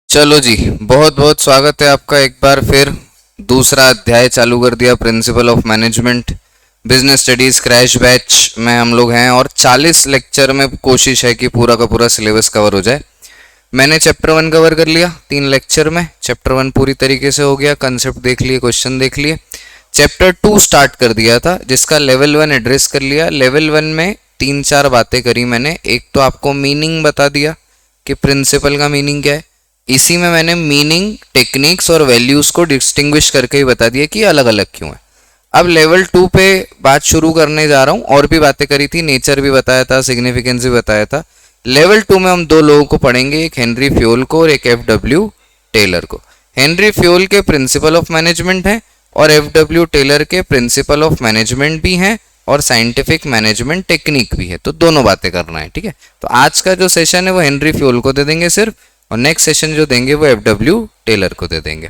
चलो जी, बहुत बहुत स्वागत है आपका एक बार फिर। दूसरा अध्याय चालू कर दिया, principle of management business studies crash batch में हम लोग हैं और 40 लेक्चर में कोशिश है कि पूरा का पूरा सिलेबस कवर हो जाए। मैंने चैप्टर 1 कवर कर लिया 3 लेक्चर में। चैप्टर 1 पूरी तरीके से हो गया, कंसेप्ट देख लिए, क्वेश्चन देख लिए। चैप्टर 2 स्टार्ट कर दिया था जिसका लेवल 1 एड्रेस कर लिया। लेवल 1 में 3-4 बातें करी मैंने। एक तो आपको मीनिंग बता दिया कि प्रिंसिपल का मीनिंग क्या है। इसी में मैंने मीनिंग, टेक्निक्स और वैल्यूज को डिस्टिंग्विश करके ही बता दिया कि अलग अलग क्यों है। अब लेवल 2 पे बात शुरू करने जा रहा हूँ। और भी बातें करी थी, नेचर भी बताया था, सिग्निफिकेंस भी बताया था। लेवल 2 में हम 2 लोगों को पढ़ेंगे, एक हेनरी फ्योल को और एक एफ.डब्ल्यू. टेलर को। हेनरी फ्योल के प्रिंसिपल ऑफ मैनेजमेंट हैं और एफ.डब्ल्यू. टेलर के प्रिंसिपल ऑफ मैनेजमेंट भी हैं और साइंटिफिक मैनेजमेंट टेक्निक भी है। तो दोनों बातें करना है, ठीक है। तो आज का जो सेशन है वो हेनरी फ्योल को दे देंगे सिर्फ, और नेक्स्ट सेशन जो देंगे वो एफ.डब्ल्यू. टेलर को दे देंगे।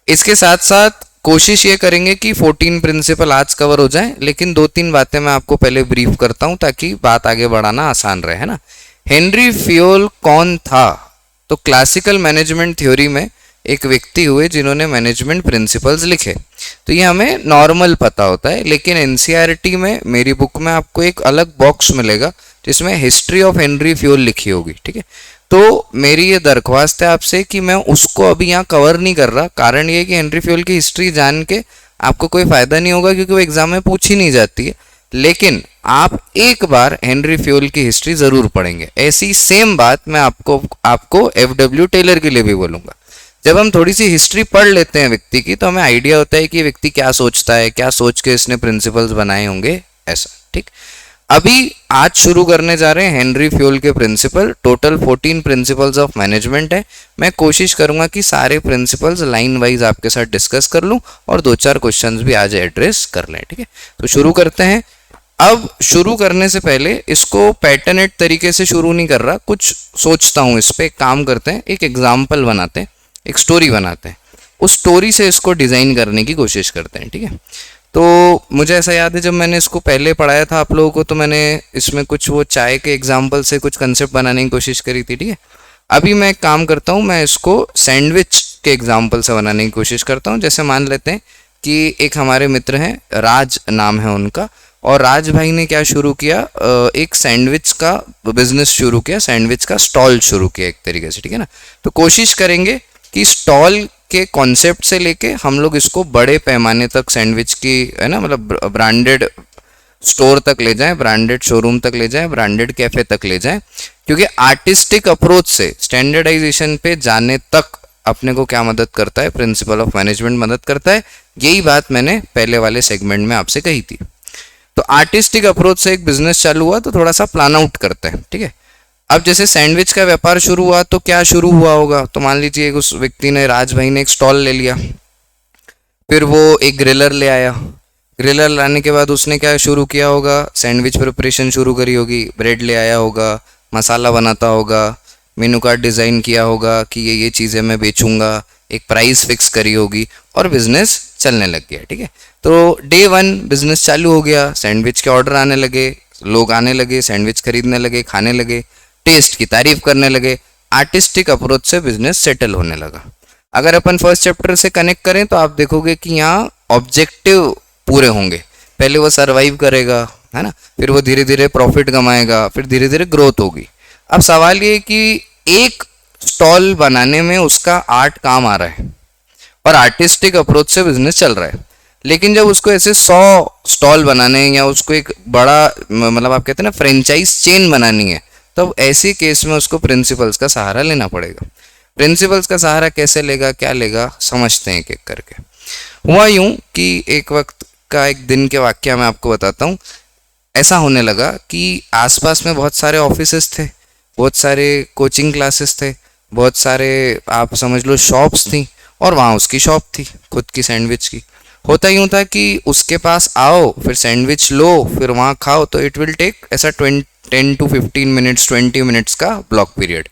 इसके साथ साथ कोशिश ये करेंगे कि 14 प्रिंसिपल आज कवर हो जाए, लेकिन 2-3 बातें मैं आपको पहले ब्रीफ करता हूं ताकि बात आगे बढ़ाना आसान रहे, है ना। हेनरी फ्योल कौन था? तो क्लासिकल मैनेजमेंट थ्योरी में एक व्यक्ति हुए जिन्होंने मैनेजमेंट प्रिंसिपल्स लिखे। तो ये हमें नॉर्मल पता होता है, लेकिन एनसीईआरटी में मेरी बुक में आपको एक अलग बॉक्स मिलेगा जिसमें हिस्ट्री ऑफ हेनरी फ्योल लिखी होगी, ठीक है। तो मेरी ये दरख्वास्त है आपसे कि मैं उसको अभी यहाँ कवर नहीं कर रहा। कारण ये कि हेनरी फ्योल की हिस्ट्री जान के आपको कोई फायदा नहीं होगा क्योंकि वो एग्जाम में पूछी नहीं जाती है। लेकिन आप एक बार हेनरी फ्योल की हिस्ट्री जरूर पढ़ेंगे। ऐसी सेम बात मैं आपको एफ.डब्ल्यू. टेलर के लिए भी बोलूंगा। जब हम थोड़ी सी हिस्ट्री पढ़ लेते हैं व्यक्ति की, तो हमें आइडिया होता है कि व्यक्ति क्या सोचता है, क्या सोच के इसने प्रिंसिपल्स बनाए होंगे, ऐसा, ठीक। अभी आज शुरू करने जा रहे हैं हेनरी फ्योल के principle. Total 14 principles of management है। मैं कोशिश करूंगा कि सारे प्रिंसिपल्स लाइन वाइज आपके साथ डिस्कस कर लूं और 2-4 क्वेश्चंस भी आज एड्रेस कर लें, ठीक है। तो शुरू करते हैं। अब शुरू करने से पहले इसको पैटर्नेट तरीके से शुरू नहीं कर रहा, कुछ सोचता हूं इस पे। काम करते हैं, एक एग्जाम्पल बनाते हैं, एक स्टोरी बनाते हैं, उस स्टोरी से इसको डिजाइन करने की कोशिश करते हैं, ठीक है। तो मुझे ऐसा याद है जब मैंने इसको पहले पढ़ाया था आप लोगों को, तो मैंने इसमें कुछ वो चाय के एग्जाम्पल से कुछ कंसेप्ट बनाने की कोशिश करी थी, ठीक है। अभी मैं एक काम करता हूँ, मैं इसको सैंडविच के एग्जाम्पल से बनाने की कोशिश करता हूँ। जैसे मान लेते हैं कि एक हमारे मित्र हैं, राज नाम है उनका, और राज भाई ने क्या शुरू किया, एक सैंडविच का बिजनेस शुरू किया, सैंडविच का स्टॉल शुरू किया एक तरीके से, ठीक है ना। तो कोशिश करेंगे कि स्टॉल के कॉन्सेप्ट से लेके हम लोग इसको बड़े पैमाने तक सैंडविच की, है ना, मतलब ब्रांडेड स्टोर तक ले जाएं, ब्रांडेड शोरूम तक ले जाएं, ब्रांडेड कैफे तक ले जाएं। क्योंकि आर्टिस्टिक अप्रोच से स्टैंडर्डाइजेशन पे जाने तक अपने को क्या मदद करता है, प्रिंसिपल ऑफ मैनेजमेंट मदद करता है। यही बात मैंने पहले वाले सेगमेंट में आपसे कही थी। तो आर्टिस्टिक अप्रोच से एक बिजनेस चालू हुआ तो थोड़ा सा प्लान आउट करते हैं, ठीक है। अब जैसे सैंडविच का व्यापार शुरू हुआ तो क्या शुरू हुआ होगा, तो मान लीजिए उस व्यक्ति ने, राज भाई ने, एक स्टॉल ले लिया। फिर वो एक ग्रिलर ले आया। ग्रिलर लाने के बाद उसने क्या शुरू किया होगा, सैंडविच प्रिपरेशन शुरू करी होगी, ब्रेड ले आया होगा, मसाला बनाता होगा, मेनू कार्ड डिज़ाइन किया होगा कि ये चीज़ें मैं बेचूंगा, एक प्राइस फिक्स करी होगी और बिजनेस चलने लग गया, ठीक है। तो डे 1 बिजनेस चालू हो गया, सैंडविच के ऑर्डर आने लगे, लोग आने लगे, सैंडविच खरीदने लगे, खाने लगे, टेस्ट की तारीफ करने लगे। आर्टिस्टिक अप्रोच से बिजनेस सेटल होने लगा। अगर अपन फर्स्ट चैप्टर से कनेक्ट करें तो आप देखोगे कि यहाँ ऑब्जेक्टिव पूरे होंगे। पहले वो सरवाइव करेगा, है ना, फिर वो धीरे धीरे प्रॉफिट कमाएगा, फिर धीरे धीरे ग्रोथ होगी। अब सवाल ये कि एक स्टॉल बनाने में उसका 8 काम आ रहा है और आर्टिस्टिक अप्रोच से बिजनेस चल रहा है। लेकिन जब उसको ऐसे 100 स्टॉल बनाने हैं या उसको एक बड़ा, मतलब आप कहते हैं ना, फ्रेंचाइज चेन बनानी है, तब ऐसी केस में उसको प्रिंसिपल्स का सहारा लेना पड़ेगा। प्रिंसिपल्स का सहारा कैसे लेगा, क्या लेगा, समझते हैं एक एक करके। हुआ यूं कि एक वक्त का, एक दिन के वाकया मैं आपको बताता हूँ। ऐसा होने लगा कि आसपास में बहुत सारे ऑफिसेस थे, बहुत सारे कोचिंग क्लासेस थे, बहुत सारे आप समझ लो शॉप्स थी, और वहाँ उसकी शॉप थी खुद की सैंडविच की। होता यूँ था कि उसके पास आओ, फिर सैंडविच लो, फिर वहाँ खाओ, तो इट विल टेक ऐसा 10 to 15 मिनट्स, 20 मिनट्स का ब्लॉक पीरियड।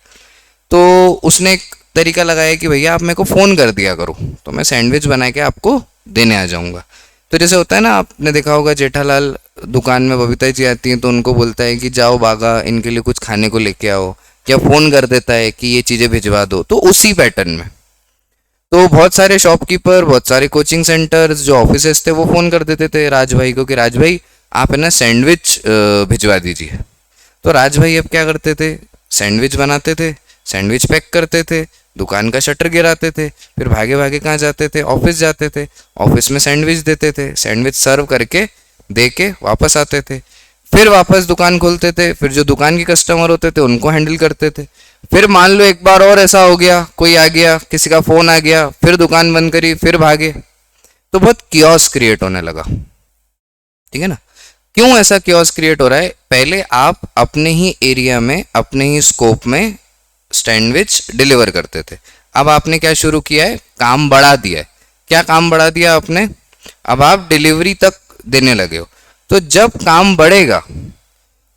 तो उसने एक तरीका लगाया कि भैया आप मेरे को फ़ोन कर दिया करो तो मैं सैंडविच बना के आपको देने आ जाऊँगा। तो जैसे होता है ना, आपने देखा होगा जेठालाल दुकान में बबीता जी आती हैं तो उनको बोलता है कि जाओ बागा, इनके लिए कुछ खाने को लेके आओ, या फोन कर देता है कि ये चीजें भिजवा दो, तो उसी पैटर्न में। तो बहुत सारे शॉपकीपर, बहुत सारे कोचिंग सेंटर्स, जो ऑफिसेस थे, वो फोन कर देते थे राज भाई को कि राज भाई आप है ना सैंडविच भिजवा दीजिए। तो राज भाई अब क्या करते थे, सैंडविच बनाते थे, सैंडविच पैक करते थे, दुकान का शटर गिराते थे, फिर भागे भागे कहाँ जाते थे, ऑफिस जाते थे, ऑफिस में सैंडविच देते थे, सैंडविच सर्व करके दे के वापस आते थे, फिर वापस दुकान खोलते थे, फिर जो दुकान के कस्टमर होते थे उनको हैंडल करते थे। फिर मान लो एक बार और ऐसा हो गया, कोई आ गया, किसी का फोन आ गया, फिर दुकान बंद करी, फिर भागे। तो बहुत कियोस क्रिएट होने लगा, ठीक है ना। क्यों ऐसा कियोस क्रिएट हो रहा है, पहले आप अपने ही एरिया में, अपने ही स्कोप में सैंडविच डिलीवर करते थे। अब आपने क्या शुरू किया है, काम बढ़ा दिया है। क्या काम बढ़ा दिया आपने, अब आप डिलीवरी तक देने लगे हो। तो जब काम बढ़ेगा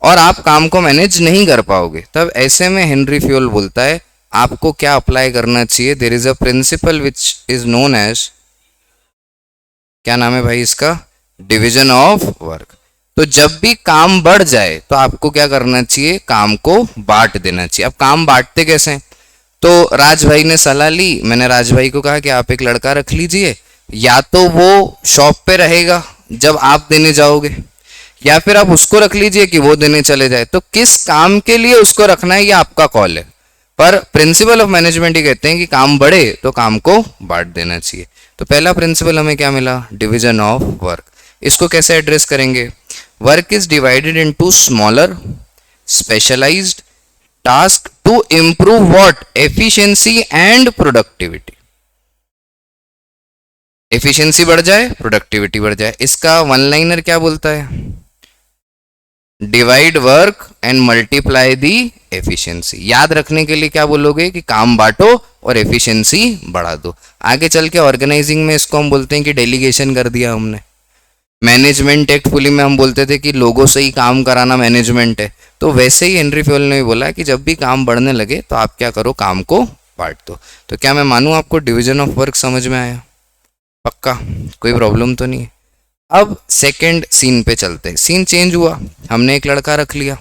और आप काम को मैनेज नहीं कर पाओगे, तब ऐसे में हेनरी फ्यूल बोलता है आपको क्या अप्लाई करना चाहिए। There is a principle which is known as, क्या नाम है भाई इसका, डिवीजन ऑफ वर्क। तो जब भी काम बढ़ जाए तो आपको क्या करना चाहिए, काम को बांट देना चाहिए। अब काम बांटते कैसे हैं? तो राज भाई ने सलाह ली, मैंने राज भाई को कहा कि आप एक लड़का रख लीजिए, या तो वो शॉप पे रहेगा जब आप देने जाओगे, या फिर आप उसको रख लीजिए कि वो देने चले जाए। तो किस काम के लिए उसको रखना है ये आपका कॉल है, पर प्रिंसिपल ऑफ मैनेजमेंट ही कहते हैं कि काम बढ़े तो काम को बांट देना चाहिए। तो पहला प्रिंसिपल हमें क्या मिला, डिवीजन ऑफ वर्क। इसको कैसे एड्रेस करेंगे, work is divided into smaller specialised task to improve what, efficiency and productivity. Efficiency बढ़ जाए, प्रोडक्टिविटी बढ़ जाए। इसका वन लाइनर क्या बोलता है, divide work and multiply the efficiency. याद रखने के लिए क्या बोलोगे कि काम बांटो और एफिशिएंसी बढ़ा दो। आगे चल के ऑर्गेनाइजिंग में इसको हम बोलते हैं कि डेलीगेशन कर दिया हमने। मैनेजमेंट एक्ट फुली में हम बोलते थे कि लोगों से ही काम कराना मैनेजमेंट है। तो वैसे ही हेनरी फ्यूल ने भी बोला कि जब भी काम बढ़ने लगे तो आप क्या करो, काम को बांट दो। तो क्या मैं मानूं आपको डिवीजन ऑफ वर्क समझ में आया, पक्का, कोई प्रॉब्लम तो नहीं है। अब सेकंड सीन पे चलते हैं। सीन चेंज हुआ, हमने एक लड़का रख लिया,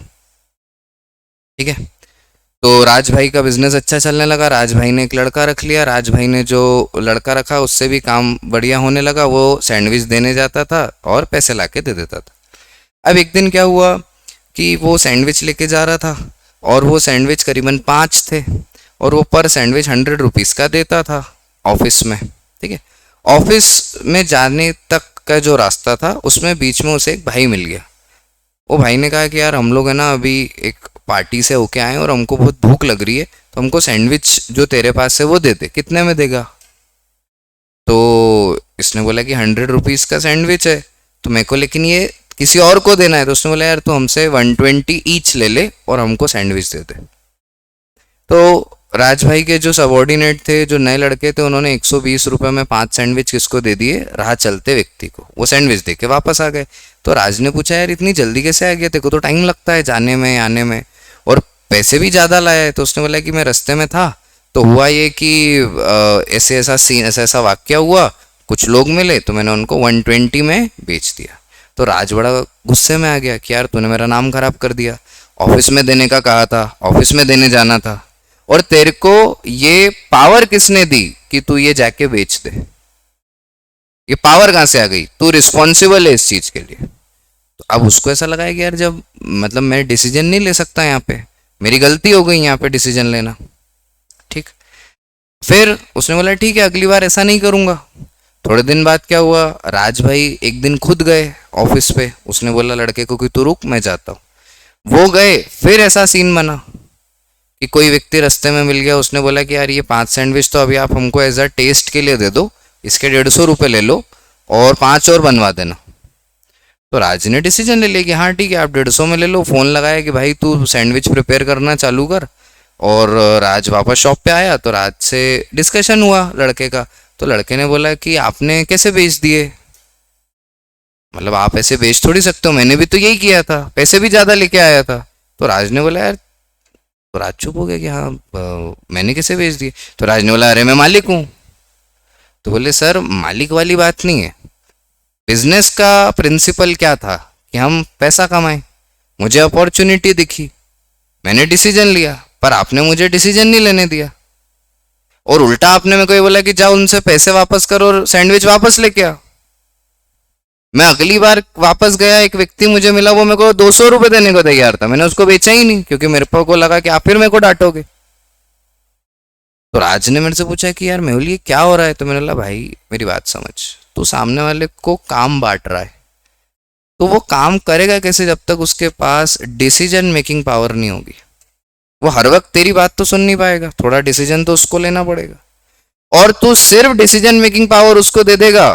ठीक है। तो राज भाई का बिजनेस अच्छा चलने लगा, राज भाई ने एक लड़का रख लिया। राज भाई ने जो लड़का रखा उससे भी काम बढ़िया होने लगा, वो सैंडविच देने जाता था और पैसे लाके दे देता था। अब एक दिन क्या हुआ कि वो सैंडविच लेके जा रहा था और वो सैंडविच करीबन 5 थे और वो पर सैंडविच 100 रुपीज़ का देता था ऑफिस में, ठीक है। ऑफिस में जाने तक का जो रास्ता था उसमें बीच में उसे एक भाई मिल गया। वो भाई ने कहा कि यार हम लोग है ना अभी एक पार्टी से होके आए और हमको बहुत भूख लग रही है, तो हमको सैंडविच जो तेरे पास है वो दे दे। कितने में देगा? तो इसने बोला कि 100 रुपीज़ का सैंडविच है तो मेरे को, लेकिन ये किसी और को देना है। तो उसने बोला यार तो हमसे 120 ईच ले ले और हमको सैंडविच दे दे। तो राज भाई के जो सबॉर्डिनेट थे, जो नए लड़के थे, उन्होंने 120 रुपये में 5 सैंडविच किसको दे दिए, राह चलते व्यक्ति को। वो सैंडविच दे के वापस आ गए। तो राज ने पूछा यार इतनी जल्दी कैसे आ गया, तेरे को तो टाइम लगता है जाने में आने में और पैसे भी ज़्यादा लाया है। तो उसने बोला कि मैं रास्ते में था तो हुआ ये कि ऐसे ऐसा सीन, ऐसा ऐसा वाक्य हुआ, कुछ लोग मिले तो मैंने उनको 120 में बेच दिया। तो राज बड़ा गुस्से में आ गया कि यार तूने मेरा नाम खराब कर दिया, ऑफिस में देने का कहा था, ऑफिस में देने जाना था, और तेरे को ये पावर किसने दी कि तू ये जाके बेच दे? ये पावर कहाँ से आ गई? तू रिस्पॉन्सिबल है इस चीज के लिए। तो अब उसको ऐसा लगा कि यार जब मतलब मैं डिसीजन नहीं ले सकता यहाँ पे, मेरी गलती हो गई यहाँ पे डिसीजन लेना, ठीक। फिर उसने बोला ठीक है अगली बार ऐसा नहीं करूंगा। थोड़े दिन बाद क्या हुआ, राज भाई एक दिन खुद गए ऑफिस पे। उसने बोला लड़के को कि तू रुक मैं जाता हूँ। वो गए, फिर ऐसा सीन बना कि कोई व्यक्ति रास्ते में मिल गया। उसने बोला कि यार ये 5 सैंडविच तो अभी आप हमको एज अ टेस्ट के लिए दे दो, इसके 150 रुपये ले लो और 5 और बनवा देना। तो राज ने डिसीजन ले लिया कि हाँ ठीक है आप 150 में ले लो। फ़ोन लगाया कि भाई तू सैंडविच प्रिपेयर करना चालू कर। और राज वापस शॉप पे आया तो राज से डिस्कशन हुआ लड़के का। तो लड़के ने बोला कि आपने कैसे बेच दिए, मतलब आप ऐसे बेच थोड़ी सकते हो, मैंने भी तो यही किया था, पैसे भी ज़्यादा लेके आया था। तो राज ने बोला यार, तो राज चुप हो गया कि हाँ मैंने कैसे बेच दिए। तो राज ने बोला अरे मैं मालिक हूँ। तो बोले सर मालिक वाली बात नहीं है, बिजनेस का प्रिंसिपल क्या था कि हम पैसा कमाएं। मुझे अपॉर्चुनिटी दिखी, मैंने डिसीजन लिया, पर आपने मुझे डिसीजन नहीं लेने दिया, और उल्टा आपने मेरे को ये बोला कि जाओ उनसे पैसे वापस करो और सैंडविच वापस लेके आओ। मैं अगली बार वापस गया, एक व्यक्ति मुझे मिला, वो मेरे को 200 रुपए देने को तैयार था, मैंने उसको बेचा ही नहीं क्योंकि मेरे को लगा कि आप फिर मेरे को डांटोगे। तो राज ने मेरे से पूछा कि यार मेहुल ये क्या हो रहा है, तो मैंने बोला भाई मेरी बात समझ, तू सामने वाले को काम बांट रहा है, तो वो काम करेगा कैसे जब तक उसके पास डिसीजन मेकिंग पावर नहीं होगी। वो हर वक्त तेरी बात तो सुन नहीं पाएगा, थोड़ा डिसीजन तो उसको लेना पड़ेगा। और तू सिर्फ डिसीजन मेकिंग पावर उसको दे देगा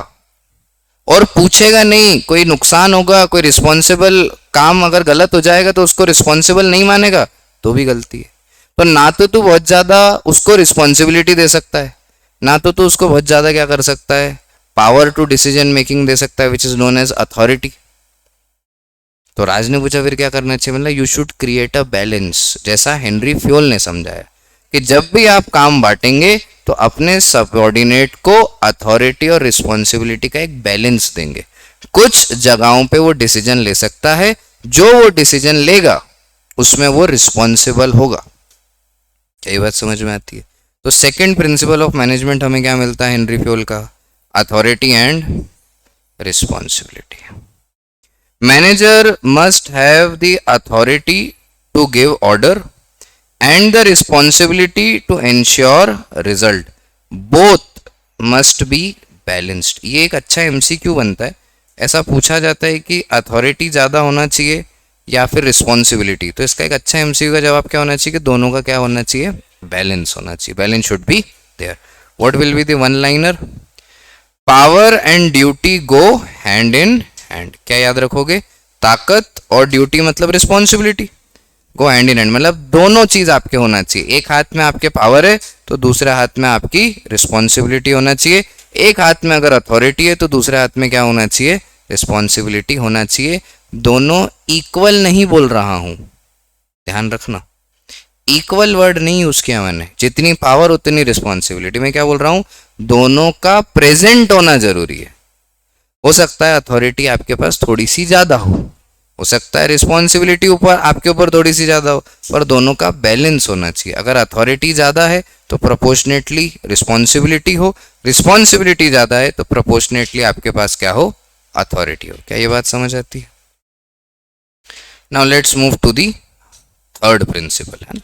और पूछेगा नहीं, कोई नुकसान होगा, कोई रिस्पॉन्सिबल काम अगर गलत हो जाएगा तो उसको रिस्पॉन्सिबल नहीं मानेगा, तो भी गलती है। तो ना तो तू बहुत ज्यादा उसको रिस्पॉन्सिबिलिटी दे सकता है, ना तो तू उसको बहुत ज्यादा क्या कर सकता है, पावर टू डिसीजन मेकिंग दे सकता है, which is known as authority. तो राज ने पूछा फिर क्या करना चाहिए, मतलब you should create a balance, जैसा हेनरी फ्योल ने समझाया कि जब भी आप काम बांटेंगे तो अपने सबऑर्डिनेट को अथॉरिटी और रिस्पॉन्सिबिलिटी का एक बैलेंस देंगे। कुछ जगहों पे वो डिसीजन ले सकता है, जो वो डिसीजन लेगा उसमें वो रिस्पॉन्सिबल होगा। यही बात समझ में आती है। तो सेकंड प्रिंसिपल ऑफ मैनेजमेंट हमें क्या मिलता है हेनरी फ्योल का, authority and responsibility. Manager must have the authority to give order and the responsibility to ensure result, both must be balanced। ये एक अच्छा MCQ बनता है, ऐसा पूछा जाता है कि अथॉरिटी ज़्यादा होना चाहिए या फिर रिस्पॉन्सिबिलिटी, तो इसका एक अच्छा MCQ का जवाब क्या होना चाहिए कि दोनों का क्या होना चाहिए, बैलेंस होना चाहिए, balance should be there. What will be the one liner, power and duty go hand in hand. क्या याद रखोगे, ताकत और ड्यूटी मतलब responsibility, go hand in hand मतलब दोनों चीज आपके होना चाहिए। एक हाथ में आपके पावर है तो दूसरे हाथ में आपकी रिस्पॉन्सिबिलिटी होना चाहिए, एक हाथ में अगर अथॉरिटी है तो दूसरे हाथ में क्या होना चाहिए, रिस्पॉन्सिबिलिटी होना चाहिए। दोनों इक्वल नहीं बोल रहा हूं, ध्यान रखना, इक्वल वर्ड नहीं यूज किया मैंने, जितनी पावर उतनी रिस्पॉन्सिबिलिटी। मैं क्या बोल रहा हूं, दोनों का प्रेजेंट होना जरूरी है। हो सकता है अथॉरिटी आपके पास थोड़ी सी ज्यादा हो सकता है रिस्पॉन्सिबिलिटी ऊपर आपके ऊपर थोड़ी सी ज्यादा हो, पर दोनों का बैलेंस होना चाहिए। अगर अथॉरिटी ज्यादा है तो प्रोपोर्शनेटली रिस्पॉन्सिबिलिटी हो, रिस्पॉन्सिबिलिटी ज्यादा है तो प्रोपोर्शनेटली आपके पास क्या हो, अथॉरिटी हो। क्या ये बात समझ आती है? Now let's move to the third principle है।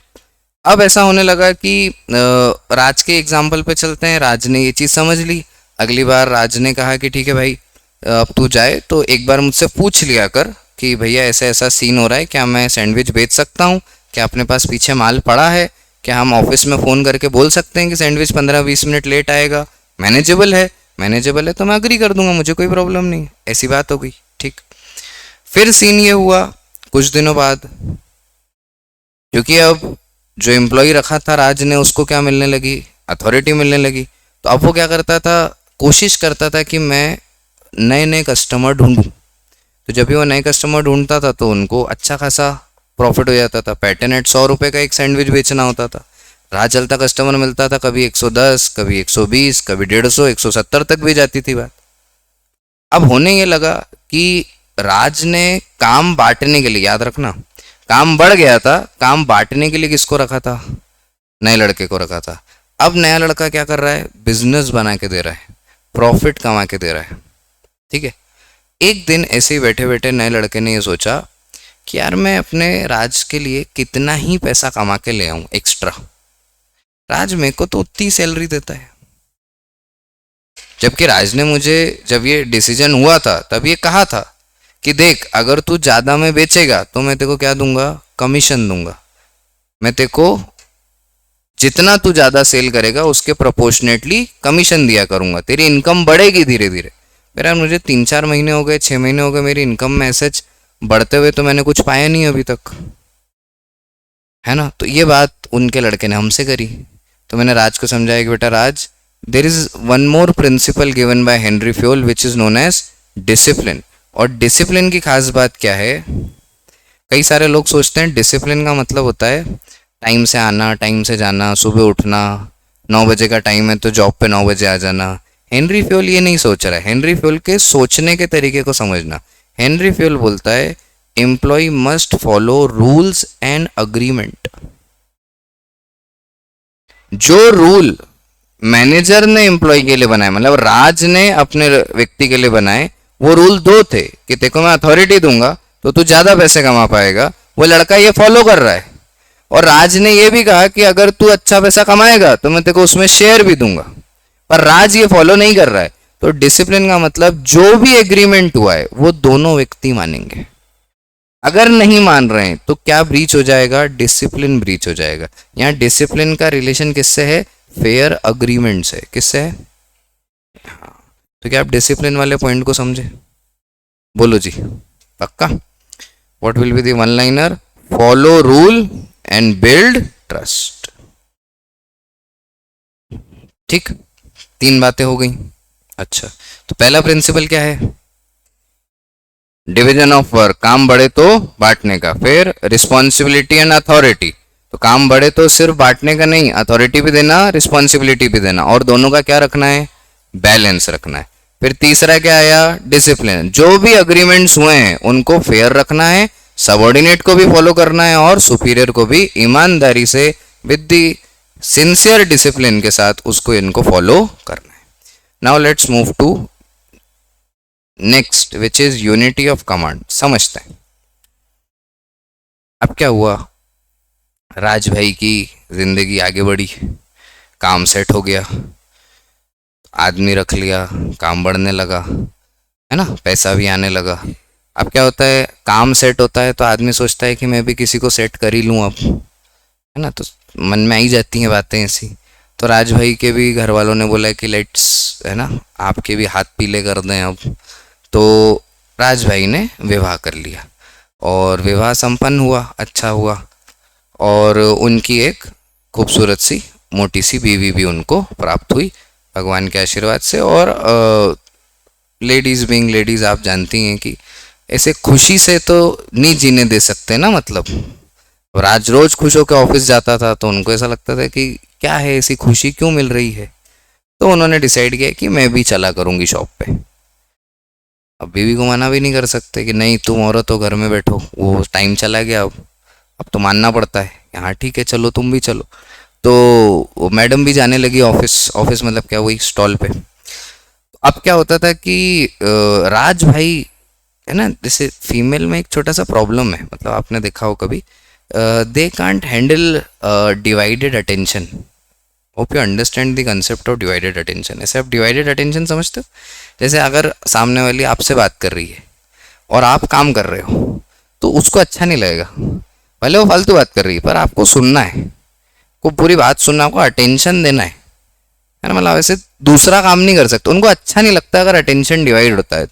अब ऐसा होने लगा कि राज के एग्जाम्पल पे चलते हैं। राज ने ये चीज समझ ली, अगली बार राज ने कहा कि ठीक है भाई अब तू जाए तो एक बार मुझसे पूछ लिया कर कि भैया ऐसा ऐसा सीन हो रहा है, क्या मैं सैंडविच बेच सकता हूँ, क्या अपने पास पीछे माल पड़ा है, क्या हम ऑफिस में फ़ोन करके बोल सकते हैं कि सैंडविच 15-20 मिनट लेट आएगा, मैनेजेबल है, मैनेजेबल है तो मैं अग्री कर दूंगा, मुझे कोई प्रॉब्लम नहीं। ऐसी बात हो गई, ठीक। फिर सीन ये हुआ कुछ दिनों बाद, क्योंकि अब जो एम्प्लॉय रखा था राज ने उसको क्या मिलने लगी, अथॉरिटी मिलने लगी। तो अब वो क्या करता था, कोशिश करता था कि मैं नए नए कस्टमर ढूंढूं। तो जब भी वो नए कस्टमर ढूंढता था तो उनको अच्छा खासा प्रॉफिट हो जाता था। पैटर्न एट 100 रुपये का एक सैंडविच बेचना होता था, राह चलता कस्टमर मिलता था, कभी 110, कभी 120, कभी 150, 170 तक भी जाती थी बात। अब होने ये लगा कि राज ने काम बांटने के लिए, याद रखना काम बढ़ गया था, काम बांटने के लिए किसको रखा था, नए लड़के को रखा था। अब नया लड़का क्या कर रहा है, बिजनेस बना के दे रहा है, प्रॉफिट कमा के दे रहा है, ठीक है। एक दिन ऐसे ही बैठे बैठे नए लड़के ने ये सोचा कि यार मैं अपने राज के लिए कितना ही पैसा कमा के ले आऊं एक्स्ट्रा, राज मेरे को तो उतनी सैलरी देता है। जबकि राज ने मुझे जब ये डिसीजन हुआ था तब ये कहा था कि देख अगर तू ज्यादा में बेचेगा तो मैं तेरे को क्या दूंगा, कमीशन दूंगा, मैं तेरे को जितना तू ज्यादा सेल करेगा उसके प्रोपोर्शनेटली कमीशन दिया करूंगा, तेरी इनकम बढ़ेगी धीरे धीरे। मेरा मुझे 3-4 महीने हो गए, 6 महीने हो गए मेरी इनकम में ऐसे बढ़ते हुए तो मैंने कुछ पाया नहीं अभी तक, है ना। तो ये बात उनके लड़के ने हमसे करी, तो मैंने राज को समझाया कि बेटा Raj, there is one more principle given by Henry Fayol which is known as discipline. और डिसिप्लिन की खास बात क्या है, कई सारे लोग सोचते हैं डिसिप्लिन का मतलब होता है टाइम से आना, टाइम से जाना, सुबह उठना, 9 बजे का टाइम है तो जॉब पे 9 बजे आ जाना। हेनरी फ्योल ये नहीं सोच रहा है, हेनरी फ्योल के सोचने के तरीके को समझना। हेनरी फ्योल बोलता है employ must follow rules and agreement. जो रूल मैनेजर ने एम्प्लॉय के लिए बनाए, मतलब राज ने अपने व्यक्ति के लिए बनाए, वो रूल दो थे कि देखो मैं अथॉरिटी दूंगा तो तू ज्यादा पैसे कमा पाएगा, वो लड़का ये फॉलो कर रहा है। और राज ने ये भी कहा कि अगर तू अच्छा पैसा कमाएगा तो मैं तेरे को उसमें शेयर भी दूंगा, पर राज ये फॉलो नहीं कर रहा है। तो डिसिप्लिन का मतलब जो भी एग्रीमेंट हुआ है वो दोनों व्यक्ति मानेंगे। अगर नहीं मान रहे हैं तो क्या ब्रीच हो जाएगा? डिसिप्लिन ब्रीच हो जाएगा। यहाँ डिसिप्लिन का रिलेशन किससे है? फेयर अग्रीमेंट से। किससे है? तो क्या आप डिसिप्लिन वाले पॉइंट को समझे? बोलो जी, पक्का? What will be the one liner? Follow rule and build trust. ठीक, 3 बातें हो गई। अच्छा, तो पहला प्रिंसिपल क्या है? डिवीजन ऑफ वर्क, काम बढ़े तो बांटने का। फिर रिस्पॉन्सिबिलिटी एंड अथॉरिटी, तो काम बढ़े तो सिर्फ बांटने का नहीं, अथॉरिटी भी देना, रिस्पॉन्सिबिलिटी भी देना, और दोनों का क्या रखना है? बैलेंस रखना है। फिर तीसरा क्या आया? डिसिप्लिन, जो भी अग्रीमेंट्स हुए हैं उनको फेयर रखना है, सबऑर्डिनेट को भी फॉलो करना है और सुपीरियर को भी ईमानदारी से विद दी सिंसियर डिसिप्लिन के साथ उसको इनको फॉलो करना है। Now let's move to next which is unity of command. समझते हैं। अब क्या हुआ? राज भाई की जिंदगी आगे बढ़ी, काम सेट हो गया, आदमी रख लिया, काम बढ़ने लगा, है ना, पैसा भी आने लगा। अब क्या होता है? काम सेट होता है तो आदमी सोचता है कि मैं भी किसी को सेट कर ही लूँ अब, है ना, तो मन में आई जाती हैं बातें ऐसी। तो राज भाई के भी घर वालों ने बोला कि लेट्स, है ना, आपके भी हाथ पीले कर दें अब। तो राज भाई ने विवाह कर लिया और विवाह संपन्न हुआ, अच्छा हुआ, और उनकी एक खूबसूरत सी मोटी सी बीवी भी उनको प्राप्त हुई भगवान के आशीर्वाद से। और लेडीज़ बीइंग लेडीज़, आप जानती हैं कि ऐसे खुशी से तो नहीं जीने दे सकते ना, मतलब राज रोज खुश होकर ऑफिस जाता था तो उनको ऐसा लगता था कि क्या है, ऐसी खुशी क्यों मिल रही है। तो उन्होंने डिसाइड किया कि मैं भी चला करूँगी शॉप पे। अब बीवी को मना भी नहीं कर सकते कि नहीं तुम औरत हो, घर में बैठो, वो टाइम चला गया, अब तो मानना पड़ता है। हाँ ठीक है, चलो तुम भी चलो। तो मैडम भी जाने लगी ऑफिस, ऑफिस मतलब क्या, वही स्टॉल पे। अब क्या होता था कि राज भाई, है ना, जैसे फीमेल में एक छोटा सा प्रॉब्लम है, मतलब आपने देखा हो कभी, they can't handle divided attention. Hope you understand the concept of divided attention. ऐसे आप डिवाइडेड अटेंशन समझते हो? जैसे अगर सामने वाली आपसे बात कर रही है और आप काम कर रहे हो तो उसको अच्छा नहीं लगेगा, भले वो फालतू बात कर रही है, पर आपको सुनना है, को पूरी बात सुनना, आपको अटेंशन देना है ना, मतलब ऐसे दूसरा काम नहीं कर सकते। उनको अच्छा नहीं लगता अगर अटेंशन डिवाइड होता है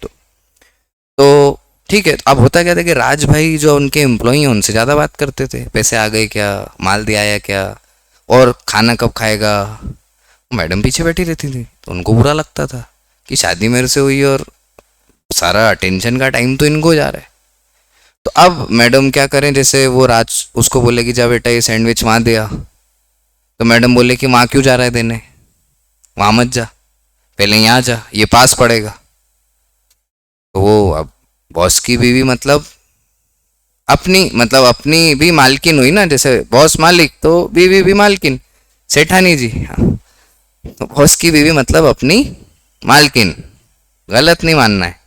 तो ठीक है। अब होता क्या था कि राज भाई जो उनके एम्प्लॉई हैं उनसे ज़्यादा बात करते थे, पैसे आ गए क्या, माल दिया आया क्या, और खाना कब खाएगा। मैडम पीछे बैठी रहती थी तो उनको बुरा लगता था कि शादी मेरे से हुई और सारा अटेंशन का टाइम तो इनको जा रहा है। तो अब मैडम क्या करें, जैसे वो राज उसको बोले कि जा बेटा ये सैंडविच वहाँ दिया, तो मैडम बोले कि वहाँ क्यों जा रहा है देने, वहाँ मत जा, पहले यहाँ जा, ये पास पड़ेगा। तो वो अब बॉस की बीवी, मतलब अपनी भी मालकिन हुई ना, जैसे बॉस मालिक तो बीवी भी मालकिन, सेठानी जी। हाँ, तो बॉस की बीवी मतलब अपनी मालकिन, गलत नहीं मानना है।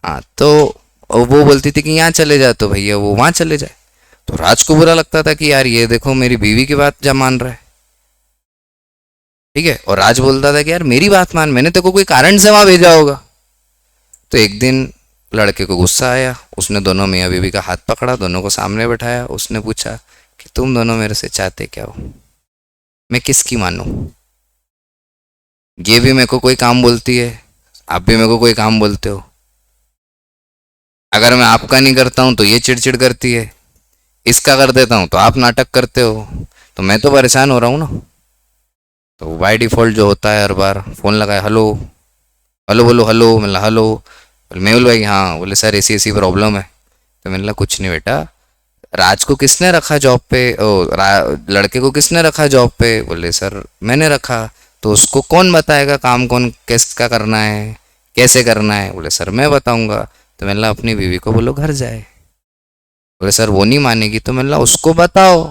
हाँ, तो वो बोलती थी कि यहाँ चले जाए तो भैया वो वहाँ चले जाए। तो राज को बुरा लगता था कि यार ये देखो मेरी बीवी की बात जा मान रहा है, ठीक है, और राज बोलता था कि यार मेरी बात मान, मैंने तेरे को कोई कारण से वहाँ भेजा होगा। तो एक दिन लड़के को गुस्सा आया, उसने दोनों मियाँ बीवी का हाथ पकड़ा, दोनों को सामने बैठाया, उसने पूछा कि तुम दोनों मेरे से चाहते क्या हो, मैं किसकी मानूं? ये भी मेरे को कोई काम बोलती है, आप भी मेरे को कोई काम बोलते हो, अगर मैं आपका नहीं करता हूँ तो ये चिड़चिड़ करती है, इसका कर देता हूँ तो आप नाटक करते हो, तो मैं तो परेशान हो रहा हूँ ना। तो बाय डिफ़ॉल्ट जो होता है, हर बार फ़ोन लगाया, हेलो हेलो बोलो, हेलो, मतलब हेलो, मेहुल भाई, हाँ, बोले सर ऐसी ऐसी प्रॉब्लम है। तो मैंने कहा कुछ नहीं बेटा, राज को किसने रखा जॉब पे, लड़के को किसने रखा जॉब पे? बोले सर मैंने रखा। तो उसको कौन बताएगा काम कौन किसका करना है, कैसे करना है? बोले सर मैं बताऊंगा। तो मैंने कहा अपनी बीवी को बोलो घर जाए। बोले सर वो नहीं मानेगी। तो मैंने कहा उसको बताओ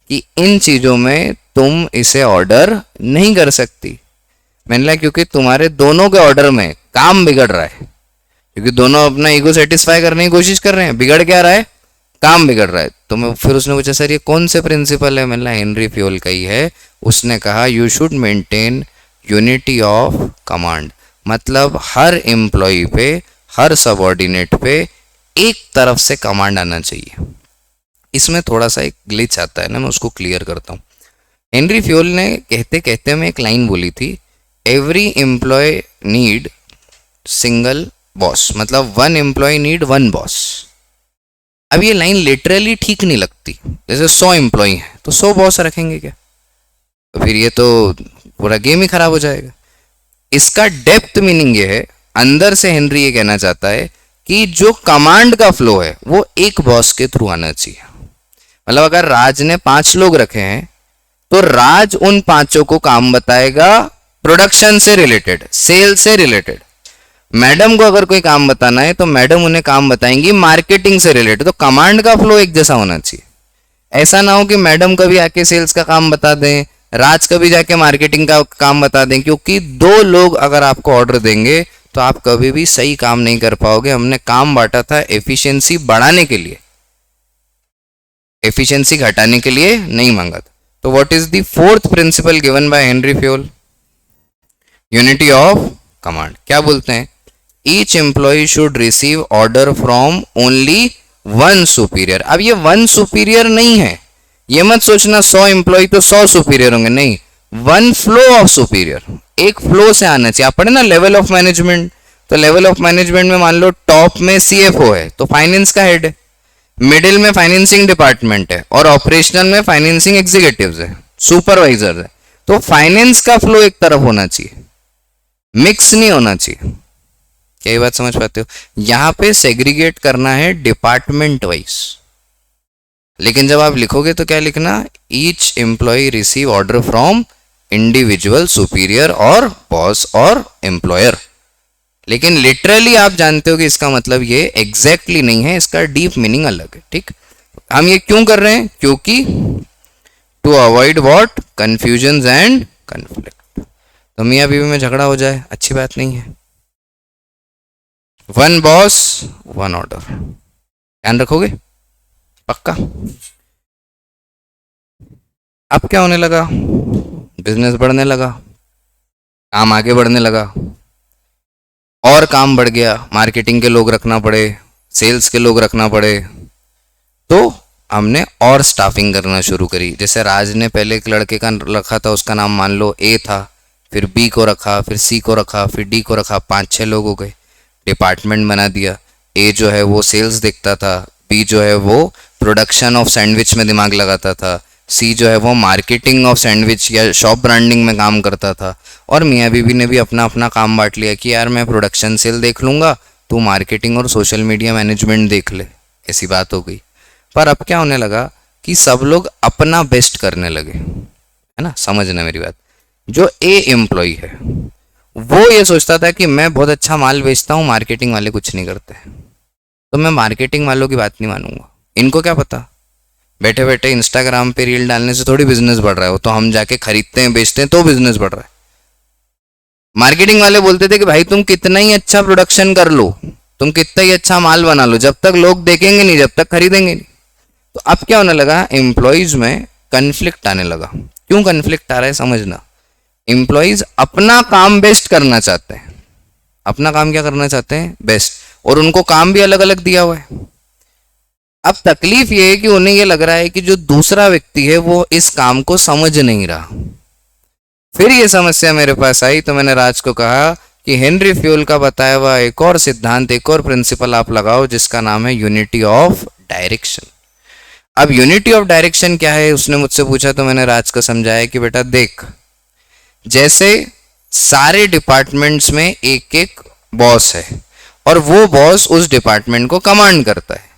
कि इन चीज़ों में तुम इसे ऑर्डर नहीं कर सकती। मैंने कहा क्योंकि तुम्हारे दोनों के ऑर्डर में काम बिगड़ रहा है, क्योंकि दोनों अपना ईगो सेटिस्फाई करने की कोशिश कर रहे हैं। बिगड़ क्या रहा है? काम बिगड़ रहा है। तो मैं फिर उसने पूछा सर ये कौन से प्रिंसिपल है? मैंने हेनरी फ्यूल का ही है। उसने कहा you should maintain unity of command, मतलब हर एम्प्लॉय पे, हर सबऑर्डिनेट पे एक तरफ से कमांड आना चाहिए। इसमें थोड़ा सा एक ग्लिच आता है ना, मैं उसको क्लियर करता हूँ। हेनरी फ्यूल ने कहते कहते में एक लाइन बोली थी, every employee need single boss, मतलब one employee need one boss. अब ये लाइन लिटरली ठीक नहीं लगती। जैसे 100 एम्प्लॉय हैं तो 100 बॉस रखेंगे क्या? तो फिर ये तो पूरा गेम ही खराब हो जाएगा। इसका डेप्थ मीनिंग ये है, अंदर से हेनरी ये कहना चाहता है कि जो कमांड का फ्लो है वो एक बॉस के थ्रू आना चाहिए। मतलब अगर राज ने 5 लोग रखे हैं तो राज उन 5 को काम बताएगा प्रोडक्शन से रिलेटेड, सेल से रिलेटेड। मैडम को अगर कोई काम बताना है तो मैडम उन्हें काम बताएंगी मार्केटिंग से रिलेटेड। तो कमांड का फ्लो एक जैसा होना चाहिए। ऐसा ना हो कि मैडम कभी आके सेल्स का काम बता दें, राज कभी जाके मार्केटिंग का काम बता दें, क्योंकि 2 लोग अगर आपको ऑर्डर देंगे तो आप कभी भी सही काम नहीं कर पाओगे। हमने काम बांटा था एफिशिएंसी बढ़ाने के लिए, एफिशिएंसी घटाने के लिए नहीं मांगा था। तो what is the 4th principle given by Henri Fayol? Unity of command. क्या बोलते हैं? Each employ should receive order from only one superior. अब ये वन सुपीरियर नहीं है, ये मत सोचना 100 एम्प्लॉय तो 100 सुपीरियर होंगे, नहीं। वन फ्लो ऑफ सुपीरियर, एक फ्लो से आना चाहिए। आप पढ़े ना लेवल ऑफ मैनेजमेंट, तो लेवल ऑफ मैनेजमेंट में मान लो टॉप में सीएफओ है तो फाइनेंस का हेड है, मिडिल में फाइनेंसिंग डिपार्टमेंट है और ऑपरेशनल में फाइनेंसिंग एग्जीक्यूटिव्स है, सुपरवाइजर है। तो फाइनेंस का फ्लो एक तरफ होना चाहिए, मिक्स नहीं होना चाहिए। क्या ये बात समझ पाते हो? यहां पे सेग्रीगेट करना है डिपार्टमेंट वाइज, लेकिन जब आप लिखोगे तो क्या लिखना? Each employ receive order from individual superior और बॉस और एम्प्लॉयर। लेकिन लिटरली आप जानते हो कि इसका मतलब ये एग्जैक्टली नहीं है, इसका डीप मीनिंग अलग है। ठीक, हम ये क्यों कर रहे हैं? क्योंकि to avoid what? Confusion and conflict. तो मियाँ बीवी में झगड़ा हो जाए, अच्छी बात नहीं है। वन बॉस वन ऑर्डर, ध्यान रखोगे? पक्का? अब क्या होने लगा? बिजनेस बढ़ने लगा, काम आगे बढ़ने लगा, और काम बढ़ गया, मार्केटिंग के लोग रखना पड़े, सेल्स के लोग रखना पड़े, तो हमने और स्टाफिंग करना शुरू करी। जैसे राज ने पहले एक लड़के का रखा था, उसका नाम मान लो ए था, फिर बी को रखा, फिर सी को रखा, फिर डी को रखा, 5-6 लोग हो गए, डिपार्टमेंट बना दिया। ए जो है वो सेल्स देखता था, बी जो है वो प्रोडक्शन ऑफ सैंडविच में दिमाग लगाता था, सी जो है वो मार्केटिंग ऑफ सैंडविच या शॉप ब्रांडिंग में काम करता था, और मियाँ बीवी ने भी अपना अपना काम बांट लिया कि यार मैं प्रोडक्शन सेल देख लूँगा, तू मार्केटिंग और सोशल मीडिया मैनेजमेंट देख ले। ऐसी बात हो गई। पर अब क्या होने लगा कि सब लोग अपना बेस्ट करने लगे, है ना? समझना मेरी बात। जो ए एम्प्लॉय है वो ये सोचता था कि मैं बहुत अच्छा माल बेचता हूँ, मार्केटिंग वाले कुछ नहीं करते, तो मैं मार्केटिंग वालों की बात नहीं मानूंगा। इनको क्या पता, बैठे बैठे इंस्टाग्राम पे रील डालने से थोड़ी बिजनेस बढ़ रहा है, वो तो हम जाके खरीदते हैं, बेचते हैं तो बिजनेस बढ़ रहा है। मार्केटिंग वाले बोलते थे कि भाई तुम कितना ही अच्छा प्रोडक्शन कर लो, तुम कितना ही अच्छा माल बना लो, जब तक लोग देखेंगे नहीं, जब तक खरीदेंगे नहीं। तो अब क्या होने लगा? एम्प्लॉयज में कन्फ्लिक्ट आने लगा। क्यों कन्फ्लिक्ट आ रहा है समझना। एम्प्लॉयज अपना काम बेस्ट करना चाहते हैं, अपना काम क्या करना चाहते हैं? बेस्ट, और उनको काम भी अलग अलग दिया हुआ है। अब तकलीफ ये है कि उन्हें ये लग रहा है कि जो दूसरा व्यक्ति है वो इस काम को समझ नहीं रहा। फिर ये समस्या मेरे पास आई तो मैंने राज को कहा कि हेनरी फ्यूल का बताया हुआ एक और सिद्धांत, एक और प्रिंसिपल आप लगाओ जिसका नाम है यूनिटी ऑफ डायरेक्शन। अब यूनिटी ऑफ डायरेक्शन क्या है उसने मुझसे पूछा, तो मैंने राज को समझाया कि बेटा देख, जैसे सारे डिपार्टमेंट्स में एक एक बॉस है और वो बॉस उस डिपार्टमेंट को कमांड करता है,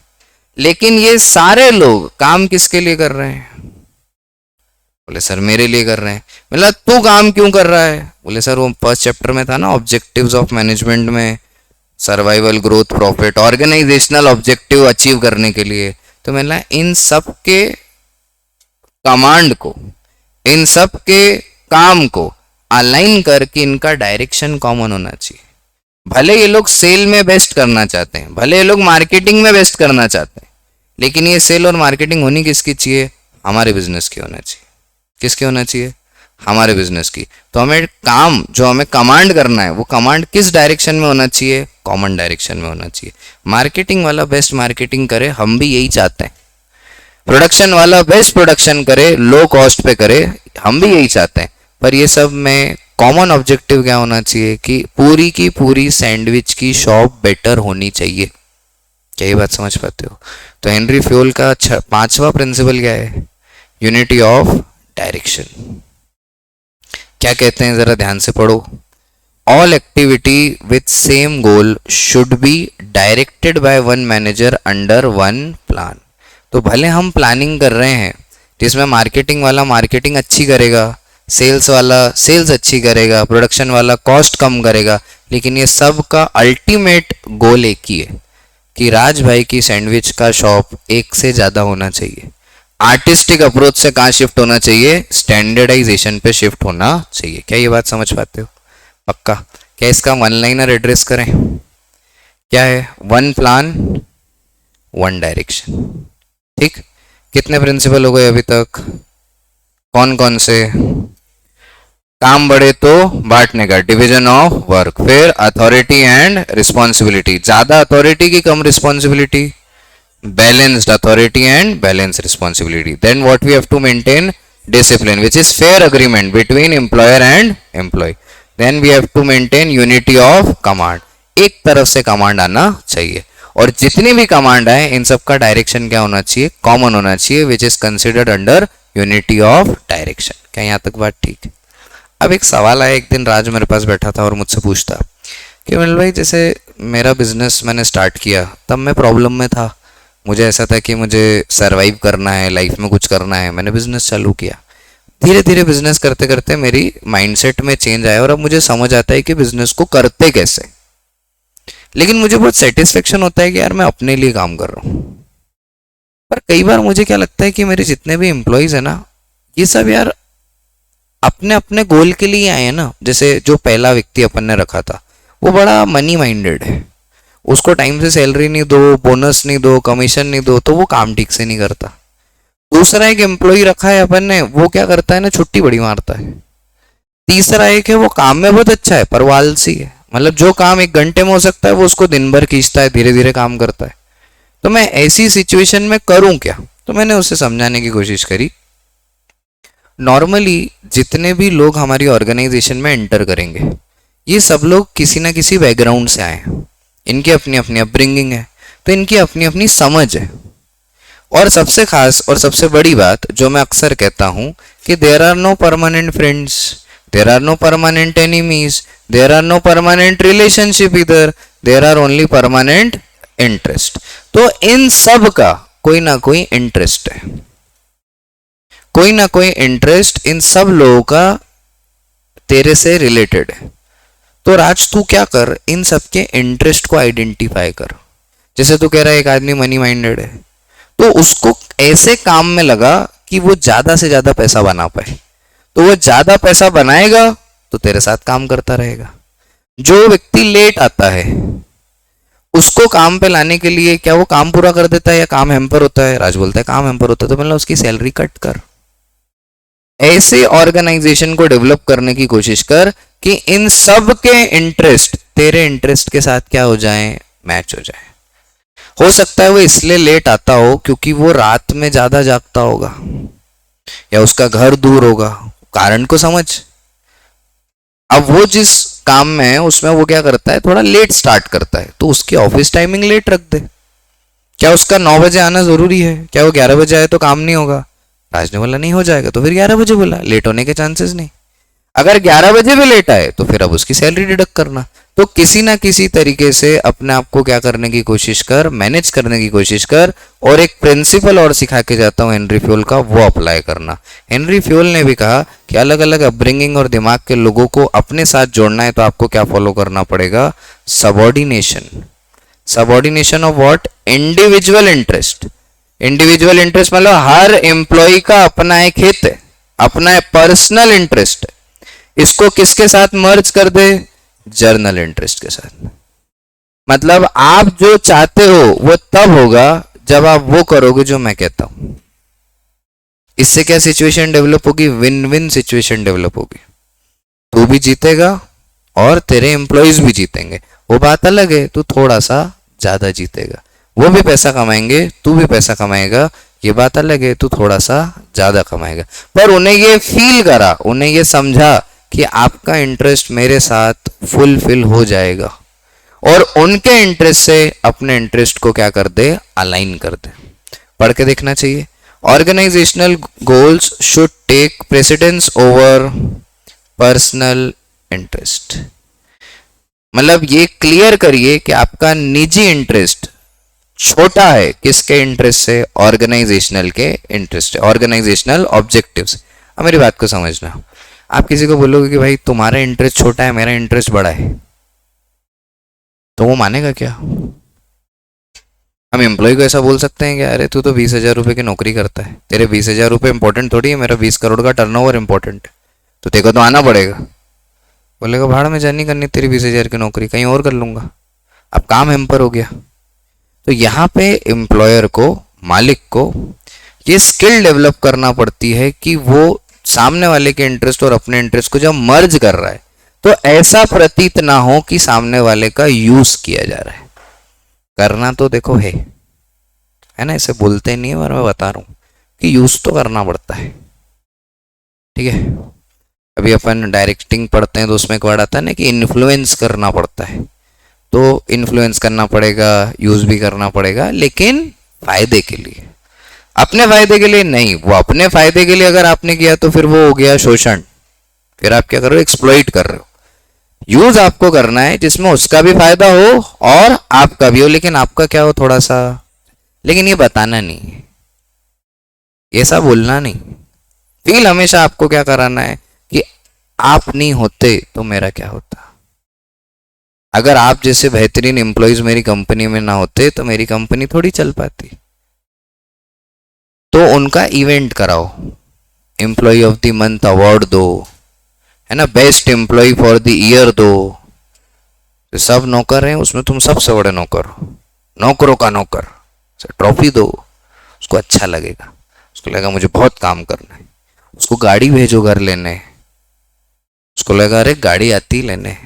लेकिन ये सारे लोग काम किसके लिए कर रहे हैं? बोले सर मेरे लिए कर रहे हैं। मतलब तू काम क्यों कर रहा है? बोले सर वो फर्स्ट चैप्टर में था ना, ऑब्जेक्टिव्स ऑफ मैनेजमेंट में, survival, growth, profit, organisational objective achieve करने के लिए। तो मैंने इन सब के कमांड को इन सब के काम को अलाइन करके इनका डायरेक्शन कॉमन होना चाहिए। भले ये लोग सेल में बेस्ट करना चाहते हैं, भले ये लोग मार्केटिंग में बेस्ट करना चाहते हैं, लेकिन ये सेल और मार्केटिंग होनी किसकी चाहिए? हमारे बिजनेस की होना चाहिए। किसकी होना चाहिए? हमारे बिजनेस की। तो हमें काम जो हमें कमांड करना है वो कमांड किस डायरेक्शन में होना चाहिए? कॉमन डायरेक्शन में होना चाहिए। मार्केटिंग वाला बेस्ट मार्केटिंग करे, हम भी यही चाहते हैं। प्रोडक्शन वाला बेस्ट प्रोडक्शन करे, लो कॉस्ट पे करे, हम भी यही चाहते हैं। पर ये सब में कॉमन ऑब्जेक्टिव क्या होना चाहिए कि पूरी की पूरी सैंडविच की शॉप बेटर होनी चाहिए। क्या ये बात समझ पाते हो? तो हेनरी फ्यूल का 5वां प्रिंसिपल क्या है? Unity of direction. क्या कहते हैं, जरा ध्यान से पढ़ो। All activity with same goal should be directed by one manager under one plan. तो भले हम प्लानिंग कर रहे हैं जिसमें मार्केटिंग वाला मार्केटिंग अच्छी करेगा, सेल्स वाला सेल्स अच्छी करेगा, प्रोडक्शन वाला कॉस्ट कम करेगा, लेकिन ये सब का अल्टीमेट गोल एक ही है कि राज भाई की सैंडविच का शॉप एक से ज़्यादा होना चाहिए। आर्टिस्टिक अप्रोच से कहाँ शिफ्ट होना चाहिए? स्टैंडर्डाइजेशन पे शिफ्ट होना चाहिए। क्या ये बात समझ पाते हो? पक्का? क्या इसका वन लाइनर एड्रेस करें? क्या है? One plan one direction. ठीक, कितने प्रिंसिपल हो गए अभी तक? कौन कौन से? काम बढ़े तो बांटने का, डिवीजन ऑफ वर्क, फिर अथॉरिटी एंड रिस्पॉन्सिबिलिटी, ज्यादा अथॉरिटी की कम responsibility, balanced authority and balance responsibility, then what we have to maintain discipline which is fair agreement between employer and employee, then we have to maintain unity of command, एक तरफ से command आना चाहिए, और जितनी भी कमांड आए इन सब का डायरेक्शन क्या होना चाहिए? कॉमन होना चाहिए, which is considered under unity of direction. क्या यहाँ तक बात ठीक है? अब एक सवाल आया, एक दिन राज मेरे पास बैठा था और मुझसे पूछता कि अनिल भाई, जैसे मेरा बिजनेस मैंने स्टार्ट किया तब मैं प्रॉब्लम में था, मुझे ऐसा था कि मुझे सरवाइव करना है, लाइफ में कुछ करना है, मैंने बिजनेस चालू किया। धीरे धीरे बिजनेस करते करते मेरी माइंडसेट में चेंज आया और अब मुझे समझ आता है कि बिजनेस को करते कैसे, लेकिन मुझे बहुत सेटिस्फेक्शन होता है कि यार मैं अपने लिए काम कर रहा हूँ। पर कई बार मुझे क्या लगता है कि मेरे जितने भी एम्प्लॉयज है ना, ये सब यार अपने अपने गोल के लिए आए हैं ना। जैसे जो पहला व्यक्ति अपन ने रखा था वो बड़ा मनी माइंडेड है, उसको टाइम से सैलरी नहीं दो, बोनस नहीं दो, कमीशन नहीं दो तो वो काम ठीक से नहीं करता। दूसरा एक एम्प्लॉय रखा है अपन ने, वो क्या करता है ना, छुट्टी बड़ी मारता है। तीसरा एक है वो काम में बहुत अच्छा है पर वो आलसी है, मतलब जो काम 1 घंटे में हो सकता है वो उसको दिन भर खींचता है, धीरे धीरे काम करता है। तो मैं ऐसी सिचुएशन में करूं क्या? तो मैंने उसे समझाने की कोशिश करी। नॉर्मली जितने भी लोग हमारी ऑर्गेनाइजेशन में एंटर करेंगे ये सब लोग किसी ना किसी बैकग्राउंड से आए हैं, इनकी अपनी अपनी अपब्रिंगिंग है, तो इनकी अपनी अपनी समझ है। और सबसे खास और सबसे बड़ी बात जो मैं अक्सर कहता हूं कि there are no permanent friends, there are no permanent enemies, there are no permanent relationship इधर, there are only permanent interest. तो इन सब का कोई ना कोई इंटरेस्ट है, कोई ना कोई इंटरेस्ट इन सब लोगों का तेरे से रिलेटेड है। तो राज तू क्या कर, इन सब के इंटरेस्ट को आइडेंटिफाई कर। जैसे तू कह रहा है एक आदमी मनी माइंडेड है, तो उसको ऐसे काम में लगा कि वो ज्यादा से ज्यादा पैसा बना पाए, तो वो ज्यादा पैसा बनाएगा तो तेरे साथ काम करता रहेगा। जो व्यक्ति लेट आता है उसको काम पे लाने के लिए क्या वो काम पूरा कर देता है या काम हैम्पर होता है? राज बोलता है काम हैम्पर होता है, तो मतलब उसकी सैलरी कट कर। ऐसे ऑर्गेनाइजेशन को डेवलप करने की कोशिश कर कि इन सब के इंटरेस्ट तेरे इंटरेस्ट के साथ क्या हो जाए, मैच हो जाए। हो सकता है वो इसलिए लेट आता हो क्योंकि वो रात में ज्यादा जागता होगा या उसका घर दूर होगा, कारण को समझ। अब वो जिस काम में है उसमें वो क्या करता है, थोड़ा लेट स्टार्ट करता है, तो उसकी ऑफिस टाइमिंग लेट रख दे। क्या उसका 9 बजे आना जरूरी है? क्या वो 11 बजे आए तो काम नहीं होगा? राज ने बोला नहीं हो जाएगा, तो फिर 11 बजे बोला, लेट होने के चांसेस नहीं। अगर 11 बजे भी लेट आए तो फिर अब उसकी सैलरी डिडक्ट करना। तो किसी ना किसी तरीके से अपने आप को क्या करने की कोशिश कर, मैनेज करने की कोशिश कर। और एक प्रिंसिपल और सिखा के जाता हूं हेनरी फ्यूल का, वो अप्लाई करना। हेनरी फ्यूल ने भी कहा कि अलग अलग अपब्रिंगिंग और दिमाग के लोगों को अपने साथ जोड़ना है तो आपको क्या फॉलो करना पड़ेगा? Subordination. Subordination of what? Individual interest. Individual interest मतलब हर एम्प्लॉय का अपना एक हित है, अपना पर्सनल इंटरेस्ट, इसको किसके साथ मर्ज कर दे, जर्नल इंटरेस्ट के साथ। मतलब आप जो चाहते हो वो तब होगा जब आप वो करोगे जो मैं कहता हूं। इससे क्या सिचुएशन डेवलप होगी, विन विन सिचुएशन डेवलप होगी। तू भी जीतेगा और तेरे एम्प्लॉयज भी जीतेंगे। वो बात अलग है, तू थोड़ा सा ज्यादा जीतेगा, वो भी पैसा कमाएंगे, तू भी पैसा कमाएगा, ये बात अलग है, तू थोड़ा सा ज्यादा कमाएगा। पर उन्हें ये फील करा, उन्हें ये समझा कि आपका इंटरेस्ट मेरे साथ फुलफिल हो जाएगा, और उनके इंटरेस्ट से अपने इंटरेस्ट को क्या कर दे, अलाइन कर दे। पढ़ के देखना चाहिए। Organisational goals should take precedence over personal interest. मतलब ये क्लियर करिए कि आपका निजी इंटरेस्ट छोटा है किसके इंटरेस्ट से, ऑर्गेनाइजेशनल के इंटरेस्ट से, ऑर्गेनाइजेशनल ऑब्जेक्टिव्स। अब मेरी बात को समझना, आप किसी को बोलोगे कि भाई तुम्हारा इंटरेस्ट छोटा है, मेरा इंटरेस्ट बड़ा है, तो वो मानेगा क्या? हम एम्प्लॉय को ऐसा बोल सकते हैं कि अरे तू तो 20,000 रुपए की नौकरी करता है, तेरे 20,000 रुपए इंपॉर्टेंट थोड़ी है, मेरा 20 करोड़ का टर्नओवर इंपॉर्टेंट है, तो तेरे को तो आना पड़ेगा। बोलेगा भाड़ में जानी करनी तेरी 20,000 की नौकरी, कहीं और कर लूंगा। अब काम हेम्पर हो गया। तो यहाँ पे एम्प्लॉयर को, मालिक को ये स्किल डेवलप करना पड़ती है कि वो सामने वाले के इंटरेस्ट और अपने इंटरेस्ट को जब मर्ज कर रहा है तो ऐसा प्रतीत ना हो कि सामने वाले का यूज किया जा रहा है। करना तो देखो है ना, ऐसे बोलते नहीं है, पर मैं बता रहा हूं कि यूज तो करना पड़ता है। ठीक है, अभी अपन डायरेक्टिंग पढ़ते हैं तो उसमें एक वर्ड आता है ना कि इन्फ्लुएंस करना पड़ता है। तो इन्फ्लुएंस करना पड़ेगा, यूज भी करना पड़ेगा, लेकिन फायदे के लिए, अपने फायदे के लिए नहीं। वो अपने फायदे के लिए अगर आपने किया तो फिर वो हो गया शोषण, फिर आप क्या कर रहे हो, एक्सप्लॉइट कर रहे हो। यूज आपको करना है जिसमें उसका भी फायदा हो और आपका भी हो, लेकिन आपका क्या हो थोड़ा सा, लेकिन ये बताना नहीं, ऐसा बोलना नहीं। फील हमेशा आपको क्या कराना है कि आप नहीं होते तो मेरा क्या होता। अगर आप जैसे बेहतरीन एम्प्लॉयज मेरी कंपनी में ना होते तो मेरी कंपनी थोड़ी चल पाती। तो उनका इवेंट कराओ, employ of the month award दो, है ना, best employ for the year दो। तो सब नौकर हैं, उसमें तुम सबसे बड़े नौकर हो, नौकरों का नौकर, ट्रॉफी दो, उसको अच्छा लगेगा, उसको लगेगा मुझे बहुत काम करना है। उसको गाड़ी भेजो घर लेने, उसको लगा अरे गाड़ी आती लेने,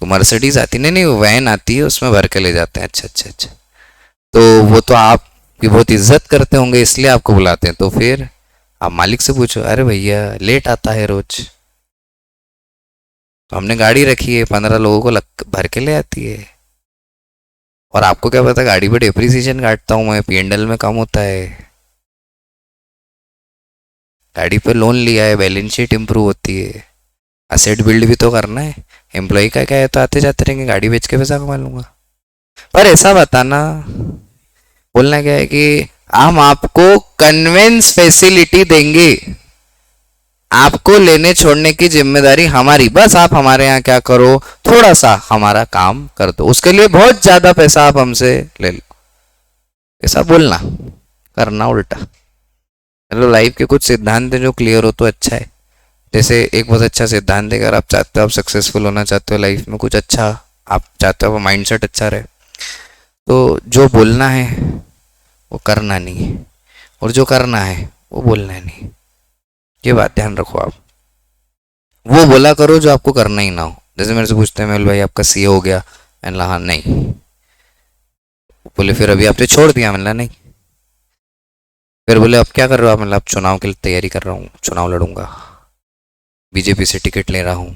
तो मर्सिडीज आती, नहीं नहीं वो वैन आती है, उसमें भर के ले जाते हैं। अच्छा अच्छा अच्छा, तो वो तो आपकी बहुत इज्जत करते होंगे इसलिए आपको बुलाते हैं। तो फिर आप मालिक से पूछो, अरे भैया लेट आता है रोज, तो हमने गाड़ी रखी है, 15 लोगों को भर के ले आती है, और आपको क्या पता गाड़ी पे डेप्रिसिएशन काटता हूँ मैं, P&L में कम होता है, गाड़ी पे लोन लिया है, बैलेंस शीट इंप्रूव होती है, असेट बिल्ड भी तो करना है। एम्प्लॉय का क्या है, तो आते जाते रहेंगे, गाड़ी बेच के पैसा कमा लूंगा। पर ऐसा बताना, बोलना क्या है कि हम आपको कन्वेंस फैसिलिटी देंगे, आपको लेने छोड़ने की जिम्मेदारी हमारी, बस आप हमारे यहाँ क्या करो, थोड़ा सा हमारा काम कर दो, उसके लिए बहुत ज्यादा पैसा आप हमसे ले लो। ऐसा बोलना, करना उल्टा। चलो लाइफ के कुछ सिद्धांत हैं जो क्लियर हो तो अच्छा है। जैसे एक बहुत अच्छा सिद्धांत है, अगर आप चाहते हो आप सक्सेसफुल होना चाहते हो लाइफ में, कुछ अच्छा आप चाहते हो, माइंडसेट अच्छा रहे, तो जो बोलना है वो करना नहीं है, और जो करना है वो बोलना नहीं। ये बात ध्यान रखो आप, वो बोला करो जो आपको करना ही ना हो। जैसे मेरे से पूछते हैं मेल भाई आपका सीए हो गया, मैंने कहा नहीं, बोले फिर अभी आपने छोड़ दिया, मैंने कहा नहीं। फिर बोले अब क्या कर रहे हो आप, मतलब चुनाव के लिए तैयारी कर रहा हूँ, चुनाव लड़ूंगा, बीजेपी से टिकट ले रहा हूँ।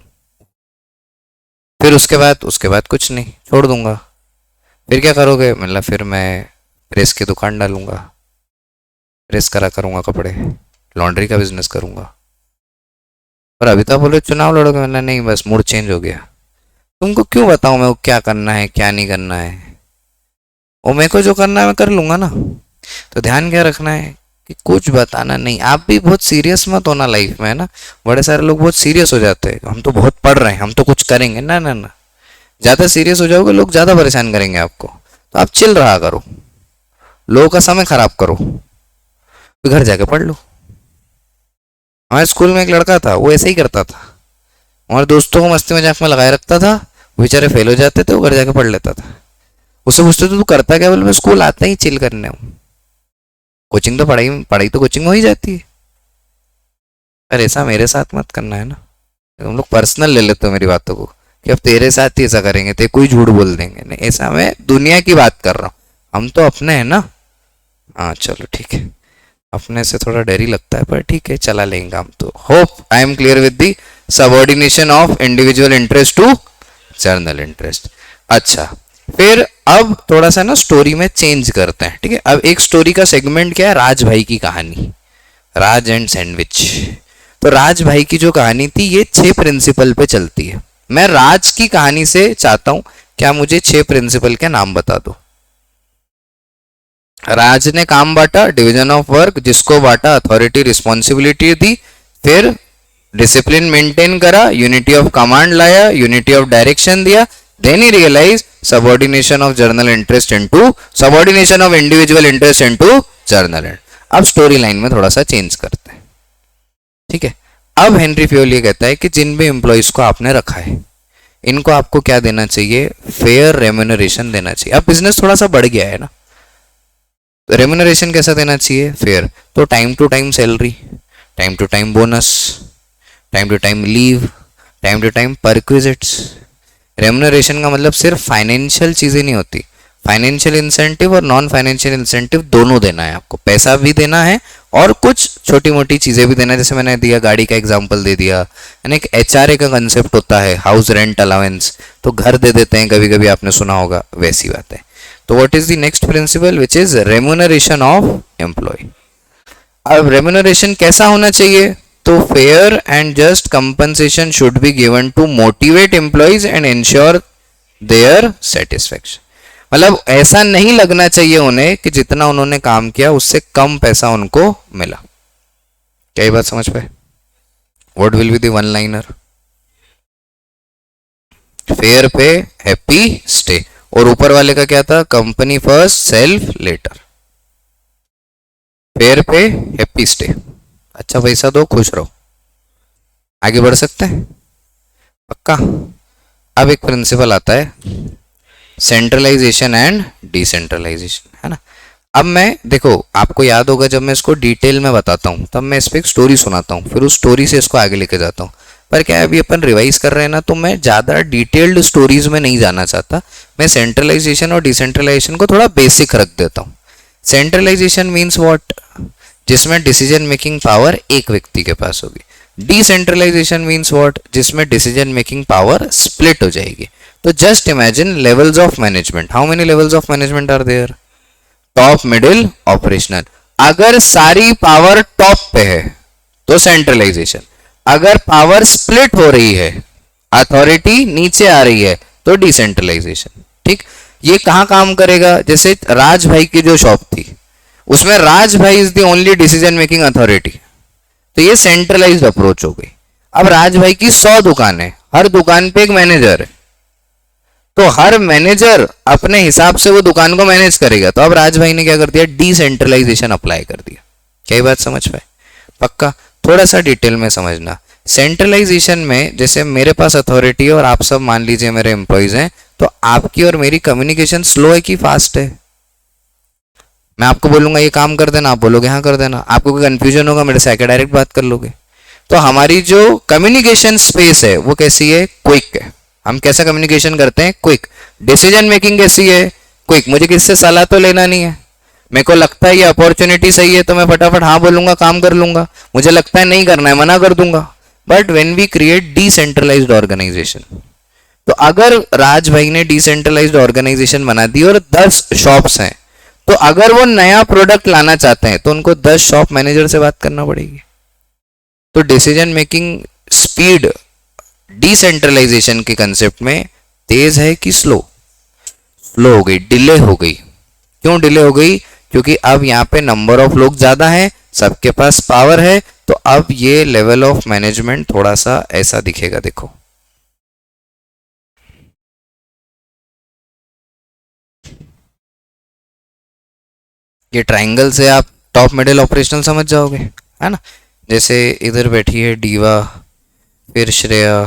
फिर उसके बाद कुछ नहीं, छोड़ दूंगा। फिर क्या करोगे, मतलब फिर मैं प्रेस की दुकान डालूंगा, प्रेस करा करूंगा कपड़े, लॉन्ड्री का बिजनेस करूंगा। और अभी तो बोले चुनाव लड़ोगे, मतलब नहीं बस मूड चेंज हो गया। तुमको क्यों बताऊं मैं क्या करना है क्या नहीं करना है, वो मेरे को जो करना है मैं कर लूंगा ना। तो ध्यान क्या रखना है कि कुछ बताना नहीं। आप भी बहुत सीरियस मत होना लाइफ में, है ना। बड़े सारे लोग बहुत सीरियस हो जाते हैं, हम तो बहुत पढ़ रहे हैं, हम तो कुछ करेंगे, ना ना ना, ज्यादा सीरियस हो जाओगे लोग ज्यादा परेशान करेंगे आपको। तो आप चिल रहा करो, लोगों का समय खराब करो, तो घर जाके पढ़ लो। हमारे स्कूल में एक लड़का था, वो ऐसे ही करता था, हमारे दोस्तों को मस्ती मजाक में लगाए रखता था, वो बेचारे फेल हो जाते थे, वो घर जाके पढ़ लेता था। उससे पूछते थे तू करता क्या, बोले मैं स्कूल आता ही चिल करने हूँ। कोचिंग तो पढ़ाई पढ़ाई तो कोचिंग में हो ही जाती है। पर ऐसा मेरे साथ मत करना है ना, तुम लोग पर्सनल ले लेते हो मेरी बातों को कि अब तेरे साथ ही ऐसा करेंगे, तेरे कोई झूठ बोल देंगे, नहीं ऐसा, मैं दुनिया की बात कर रहा हूँ, हम तो अपने हैं ना। हाँ चलो ठीक है, अपने से थोड़ा डर ही लगता है पर ठीक है, चला लेंगे हम तो। Hope I am clear with the subordination of individual interest to general interest. अच्छा, फिर अब थोड़ा सा ना स्टोरी में चेंज करते हैं, ठीक है। अब एक स्टोरी का सेगमेंट क्या है, राज भाई की कहानी, राज एंड सैंडविच। तो राज भाई की जो कहानी थी ये 6 प्रिंसिपल पे चलती है। मैं राज की कहानी से चाहता हूं क्या मुझे 6 प्रिंसिपल के नाम बता दो। राज ने काम बांटा, डिवीजन ऑफ वर्क, जिसको बांटा अथॉरिटी रिस्पॉन्सिबिलिटी दी, फिर डिसिप्लिन मेंटेन करा, यूनिटी ऑफ कमांड लाया, यूनिटी ऑफ डायरेक्शन दिया, then he realise subordination of general interest into subordination of individual interest into general. अब स्टोरी लाइन में थोड़ा सा चेंज करते हैं, ठीक है। अब हेनरी फ्योल ये कहता है कि जिन भी एम्प्लॉयज को आपने रखा है इनको आपको क्या देना चाहिए, फेयर रेम्यूनरेशन देना चाहिए। अब बिजनेस थोड़ा सा बढ़ गया है ना, तो रेम्यूनरेशन कैसा देना चाहिए, फेयर। तो time to time salary, time to time bonus, time to time leave, time to time perquisites. Remuneration का मतलब सिर्फ फाइनेंशियल चीजें नहीं होती, फाइनेंशियल इंसेंटिव और नॉन फाइनेंशियल इंसेंटिव दोनों देना है आपको, पैसा भी देना है और कुछ छोटी मोटी चीजें भी देना है। जैसे मैंने दिया, गाड़ी का एग्जांपल दे दिया, यानी एक एचआरए का कंसेप्ट होता है, हाउस रेंट अलाउंस, तो घर दे देते हैं कभी कभी, आपने सुना होगा, वैसी बात है। तो what is the next principle, which is remuneration of employ. अब रेम्यूनरेशन कैसा होना चाहिए, तो fair and just compensation should be given to motivate employees and ensure their satisfaction. मतलब ऐसा नहीं लगना चाहिए उन्हें कि जितना उन्होंने काम किया उससे कम पैसा उनको मिला। क्या ये बात समझ पाए? What will be the one liner, fair pay happy stay, और ऊपर वाले का क्या था, company first self later. Fair pay happy stay, अच्छा पैसा दो खुश रहो, आगे बढ़ सकते हैं पक्का। अब एक प्रिंसिपल आता है, सेंट्रलाइजेशन एंड डिसेंट्रलाइजेशन, है ना। अब मैं देखो, आपको याद होगा जब मैं इसको डिटेल में बताता हूँ तब मैं इस पर एक स्टोरी सुनाता हूँ, फिर उस स्टोरी से इसको आगे लेके जाता हूँ। पर क्या है, अभी अपन रिवाइज कर रहे हैं ना, तो मैं ज़्यादा डिटेल्ड स्टोरीज में नहीं जाना चाहता, मैं सेंट्रलाइजेशन और डिसेंट्रलाइजेशन को थोड़ा बेसिक रख देता हूँ। सेंट्रलाइजेशन मीन्स व्हाट, जिसमें डिसीजन मेकिंग पावर एक व्यक्ति के पास होगी। डिसेंट्रलाइजेशन मीन्स व्हाट, जिसमें डिसीजन मेकिंग पावर स्प्लिट हो जाएगी। तो just imagine levels of management, how many levels of management are there, top, middle, operational. अगर सारी पावर टॉप पे है तो सेंट्रलाइजेशन, अगर पावर स्प्लिट हो रही है, अथॉरिटी नीचे आ रही है, तो डिसेंट्रलाइजेशन। ठीक, ये कहां काम करेगा, जैसे राज भाई की जो शॉप थी उसमें राज भाई is the only decision making authority, तो ये सेंट्रलाइज्ड अप्रोच हो गई। अब राज भाई की 100 दुकान है, हर दुकान पे एक मैनेजर है, तो हर मैनेजर अपने हिसाब से वो दुकान को मैनेज करेगा। तो अब राज भाई ने क्या कर दिया, डिसेंट्रलाइजेशन अप्लाई कर दिया। क्या ये बात समझ पाए पक्का? थोड़ा सा डिटेल में समझना। सेंट्रलाइजेशन में जैसे मेरे पास अथॉरिटी है और आप सब मान लीजिए मेरे एम्प्लॉइज हैं, तो आपकी और मेरी कम्युनिकेशन स्लो है कि फास्ट है? मैं आपको बोलूंगा ये काम कर देना, आप बोलोगे हाँ कर देना, आपको कोई कंफ्यूजन होगा मेरे से आके डायरेक्ट बात कर लोगे। तो हमारी जो कम्युनिकेशन स्पेस है वो कैसी है, क्विक है। हम कैसा कम्युनिकेशन करते हैं, क्विक। डिसीजन मेकिंग कैसी है, क्विक। मुझे किससे सलाह तो लेना नहीं है, मेरे को लगता है ये अपॉर्चुनिटी सही है तो मैं फटाफट हाँ बोलूंगा, काम कर लूंगा। मुझे लगता है नहीं करना है, मना कर दूंगा। But when we create decentralised organisation, तो अगर राज भाई ने डिसेंट्रलाइज्ड ऑर्गेनाइजेशन बना दी और 10 शॉप्स हैं, तो अगर वो नया प्रोडक्ट लाना चाहते हैं तो उनको 10 शॉप मैनेजर से बात करना पड़ेगी। तो डिसीजन मेकिंग स्पीड डिसेंट्रलाइजेशन के कंसेप्ट में तेज है कि स्लो? स्लो हो गई, डिले हो गई। क्यों डिले हो गई? क्योंकि अब यहाँ पे नंबर ऑफ लोग ज्यादा हैं, सबके पास पावर है, तो अब ये लेवल ऑफ मैनेजमेंट थोड़ा सा ऐसा दिखेगा। देखो ये ट्रायंगल से आप टॉप मिडिल ऑपरेशनल समझ जाओगे, है ना। जैसे इधर बैठी है डीवा, फिर श्रेया,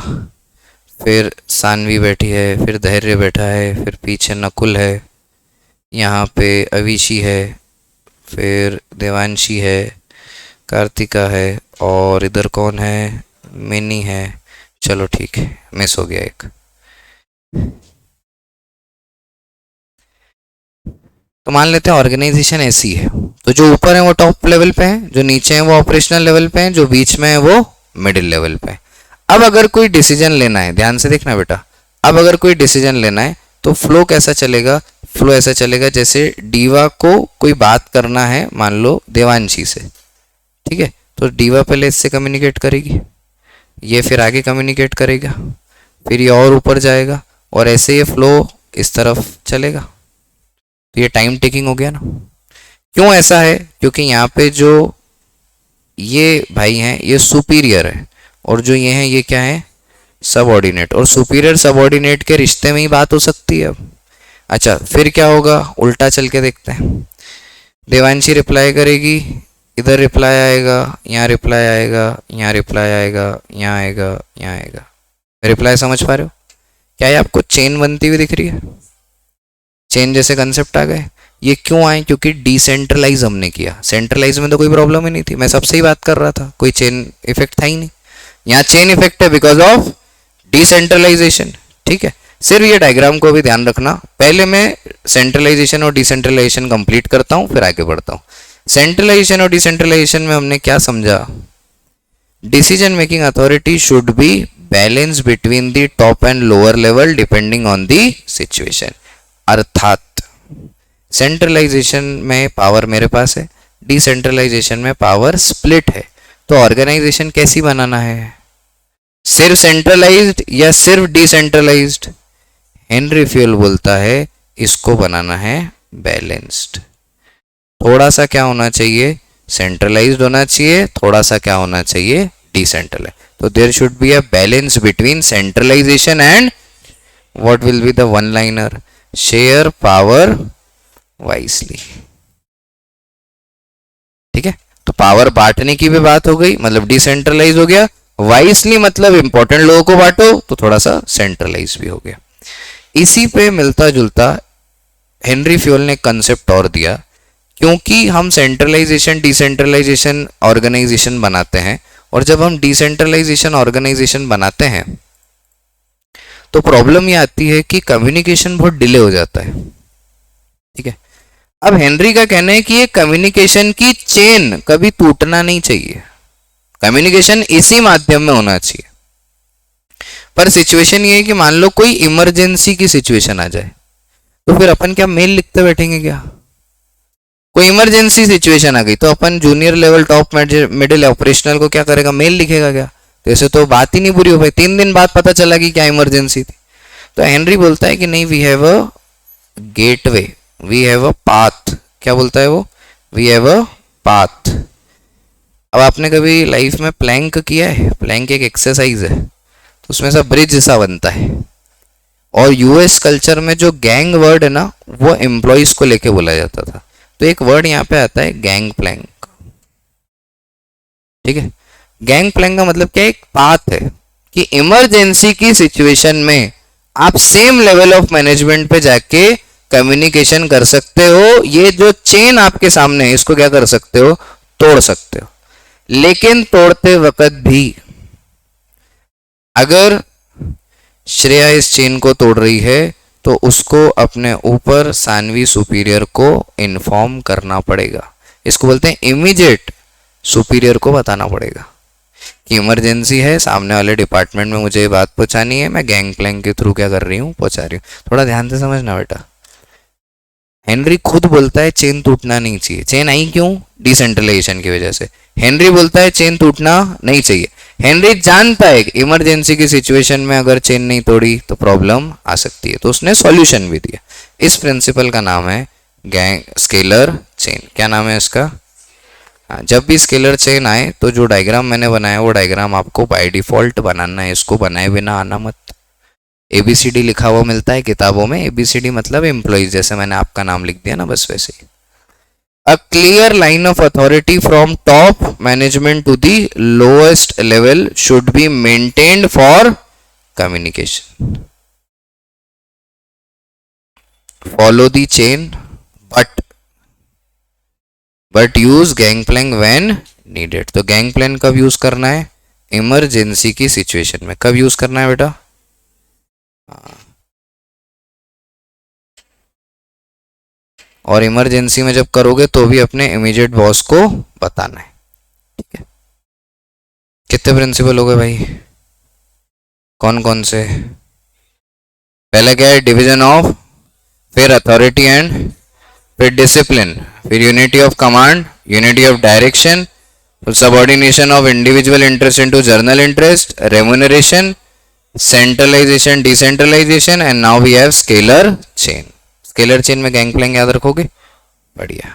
फिर सानवी बैठी है, फिर धैर्य बैठा है, फिर पीछे नकुल है, यहाँ पे अविशी है, फिर देवांशी है, कार्तिका है, और इधर कौन है, मिनी है। चलो ठीक है, मिस हो गया एक। तो मान लेते हैं ऑर्गेनाइजेशन ऐसी है, तो जो ऊपर है वो टॉप लेवल पे है, जो नीचे है वो ऑपरेशनल लेवल पे है, जो बीच में है वो मिडिल लेवल पे है। अब अगर कोई डिसीजन लेना है, ध्यान से देखना बेटा, अब अगर कोई डिसीजन लेना है तो फ्लो कैसा चलेगा, फ्लो ऐसा चलेगा जैसे डीवा को कोई बात करना है मान लो देवांशी से, ठीक है, तो डीवा पहले इससे कम्युनिकेट करेगी, ये फिर आगे कम्युनिकेट करेगा, फिर ये और ऊपर जाएगा, और ऐसे ये फ्लो इस तरफ चलेगा। तो ये टाइम टेकिंग हो गया ना। क्यों ऐसा है, क्योंकि यहाँ पे जो ये भाई हैं ये सुपीरियर है, और जो ये हैं ये क्या है, सबऑर्डिनेट, और सुपीरियर सबऑर्डिनेट के रिश्ते में ही बात हो सकती है। अब अच्छा फिर क्या होगा, उल्टा चल के देखते हैं। देवांशी रिप्लाई करेगी, इधर रिप्लाई आएगा, यहाँ रिप्लाई आएगा, यहाँ रिप्लाई आएगा, यहाँ आएगा, यहाँ आएगा। रिप्लाई समझ पा रहे हो? क्या ये आपको चेन बनती हुई दिख रही है? चेन जैसे कंसेप्ट आ गए। ये क्यों आए, क्योंकि डिसेंट्रलाइज हमने किया, सेंट्रलाइज में तो कोई प्रॉब्लम ही नहीं थी, मैं सबसे ही बात कर रहा था, कोई चेन इफेक्ट था ही नहीं। यहाँ चेन इफेक्ट है बिकॉज ऑफ डिसेंट्रलाइजेशन, ठीक है। सिर्फ ये डायग्राम को भी ध्यान रखना, पहले मैं सेंट्रलाइजेशन और डिसेंट्रलाइजेशन कंप्लीट करता हूँ फिर आगे बढ़ता हूँ। सेंट्रलाइजेशन और डिसेंट्रलाइजेशन में हमने क्या समझा, decision making authority should be balance between the top and lower level depending on the situation. अर्थात सेंट्रलाइजेशन में पावर मेरे पास है, डिसेंट्रलाइजेशन में पावर स्प्लिट है। तो ऑर्गेनाइजेशन कैसी बनाना है, सिर्फ सेंट्रलाइज्ड या सिर्फ डिसेंट्रलाइज्ड? हेनरी फ्यूल बोलता है इसको बनाना है बैलेंस्ड। थोड़ा सा क्या होना चाहिए, सेंट्रलाइज्ड होना चाहिए, थोड़ा सा क्या होना चाहिए, डिसेंट्रलाइज्ड। तो there should be a balance between centralisation and what will be the one liner, share power wisely, ठीक है। तो पावर बांटने की भी बात हो गई, मतलब डिसेंट्रलाइज हो गया, वाइसली मतलब इंपॉर्टेंट लोगों को बांटो, तो थोड़ा सा सेंट्रलाइज भी हो गया। इसी पे मिलता जुलता हेनरी फ्यूल ने कंसेप्ट और दिया, क्योंकि हम सेंट्रलाइजेशन डिसेंट्रलाइजेशन ऑर्गेनाइजेशन बनाते हैं, और जब हम डिसेंट्रलाइजेशन ऑर्गेनाइजेशन बनाते हैं तो प्रॉब्लम ये आती है कि कम्युनिकेशन बहुत डिले हो जाता है, ठीक है। अब हेनरी का कहना है कि ये कम्युनिकेशन की चेन कभी टूटना नहीं चाहिए, कम्युनिकेशन इसी माध्यम में होना चाहिए। पर सिचुएशन ये है कि मान लो कोई इमरजेंसी की सिचुएशन आ जाए, तो फिर अपन क्या मेल लिखते बैठेंगे क्या? कोई इमरजेंसी सिचुएशन आ गई तो अपन junior level top middle operational को क्या करेगा, मेल लिखेगा क्या? तो ऐसे तो बात ही नहीं पूरी हो पाई, 3 दिन बाद पता चला कि क्या इमरजेंसी थी। तो हेनरी बोलता है कि नहीं, we have a gateway, we have a path. क्या बोलता है वो, वी हैव अ पाथ। अब आपने कभी लाइफ में प्लैंक किया है? प्लैंक एक एक्सरसाइज है, तो उसमें से ब्रिज सा बनता है, और यूएस कल्चर में जो गैंग वर्ड है ना वो एम्प्लॉयज को लेके बोला जाता था। तो एक वर्ड यहाँ पे आता है गैंग प्लैंक, ठीक है। गैंग प्लैंक का मतलब क्या है, एक पाथ है कि इमरजेंसी की सिचुएशन में आप सेम लेवल ऑफ मैनेजमेंट पे जाके कम्युनिकेशन कर सकते हो। ये जो चेन आपके सामने है इसको क्या कर सकते हो, तोड़ सकते हो। लेकिन तोड़ते वक्त भी अगर श्रेया इस चेन को तोड़ रही है तो उसको अपने ऊपर सानवी सुपीरियर को इन्फॉर्म करना पड़ेगा। इसको बोलते हैं इमीडिएट सुपीरियर को बताना पड़ेगा कि इमरजेंसी है, सामने वाले डिपार्टमेंट में मुझे ये बात पहुंचानी है, मैं गैंग प्लैंक के थ्रू क्या कर रही हूँ, पहुंचा रही हूँ। थोड़ा ध्यान से समझना बेटा, हेनरी खुद बोलता है चेन टूटना नहीं चाहिए। चेन आई क्यों, डिसेंट्रलाइजेशन की वजह से। हेनरी बोलता है चेन टूटना नहीं चाहिए। हेनरी जानता है कि इमरजेंसी की सिचुएशन में अगर चेन नहीं तोड़ी तो प्रॉब्लम आ सकती है, तो उसने सॉल्यूशन भी दिया। इस प्रिंसिपल का नाम है गैंग स्केलर चेन। क्या नाम है इसका? जब भी स्केलर चेन आए तो जो डायग्राम मैंने बनाया वो डायग्राम आपको बाय डिफॉल्ट बनाना है, इसको बनाए बिना आना मत। ABCD लिखा हुआ मिलता है किताबों में, ABCD मतलब एम्प्लॉइज, जैसे मैंने आपका नाम लिख दिया ना, बस वैसे ही। A clear line of authority from top management to the lowest level should be maintained for communication. Follow the chain, but use gangplank when needed. तो गैंगप्लैंक कब यूज करना है? इमरजेंसी की सिचुएशन में. कब यूज करना है बेटा? और इमरजेंसी में जब करोगे तो भी अपने इमीडिएट बॉस को बताना है. ठीक है. कितने प्रिंसिपल हो गए भाई? कौन कौन से? पहले क्या है? डिवीजन ऑफ, फिर अथॉरिटी एंड, फिर डिसिप्लिन, फिर unity of command, unity of direction, subordination of individual interest into general interest, remuneration, centralisation, decentralisation, and now we have scalar chain. Scalar chain में गैंगप्लैंक याद रखोगे? बढ़िया.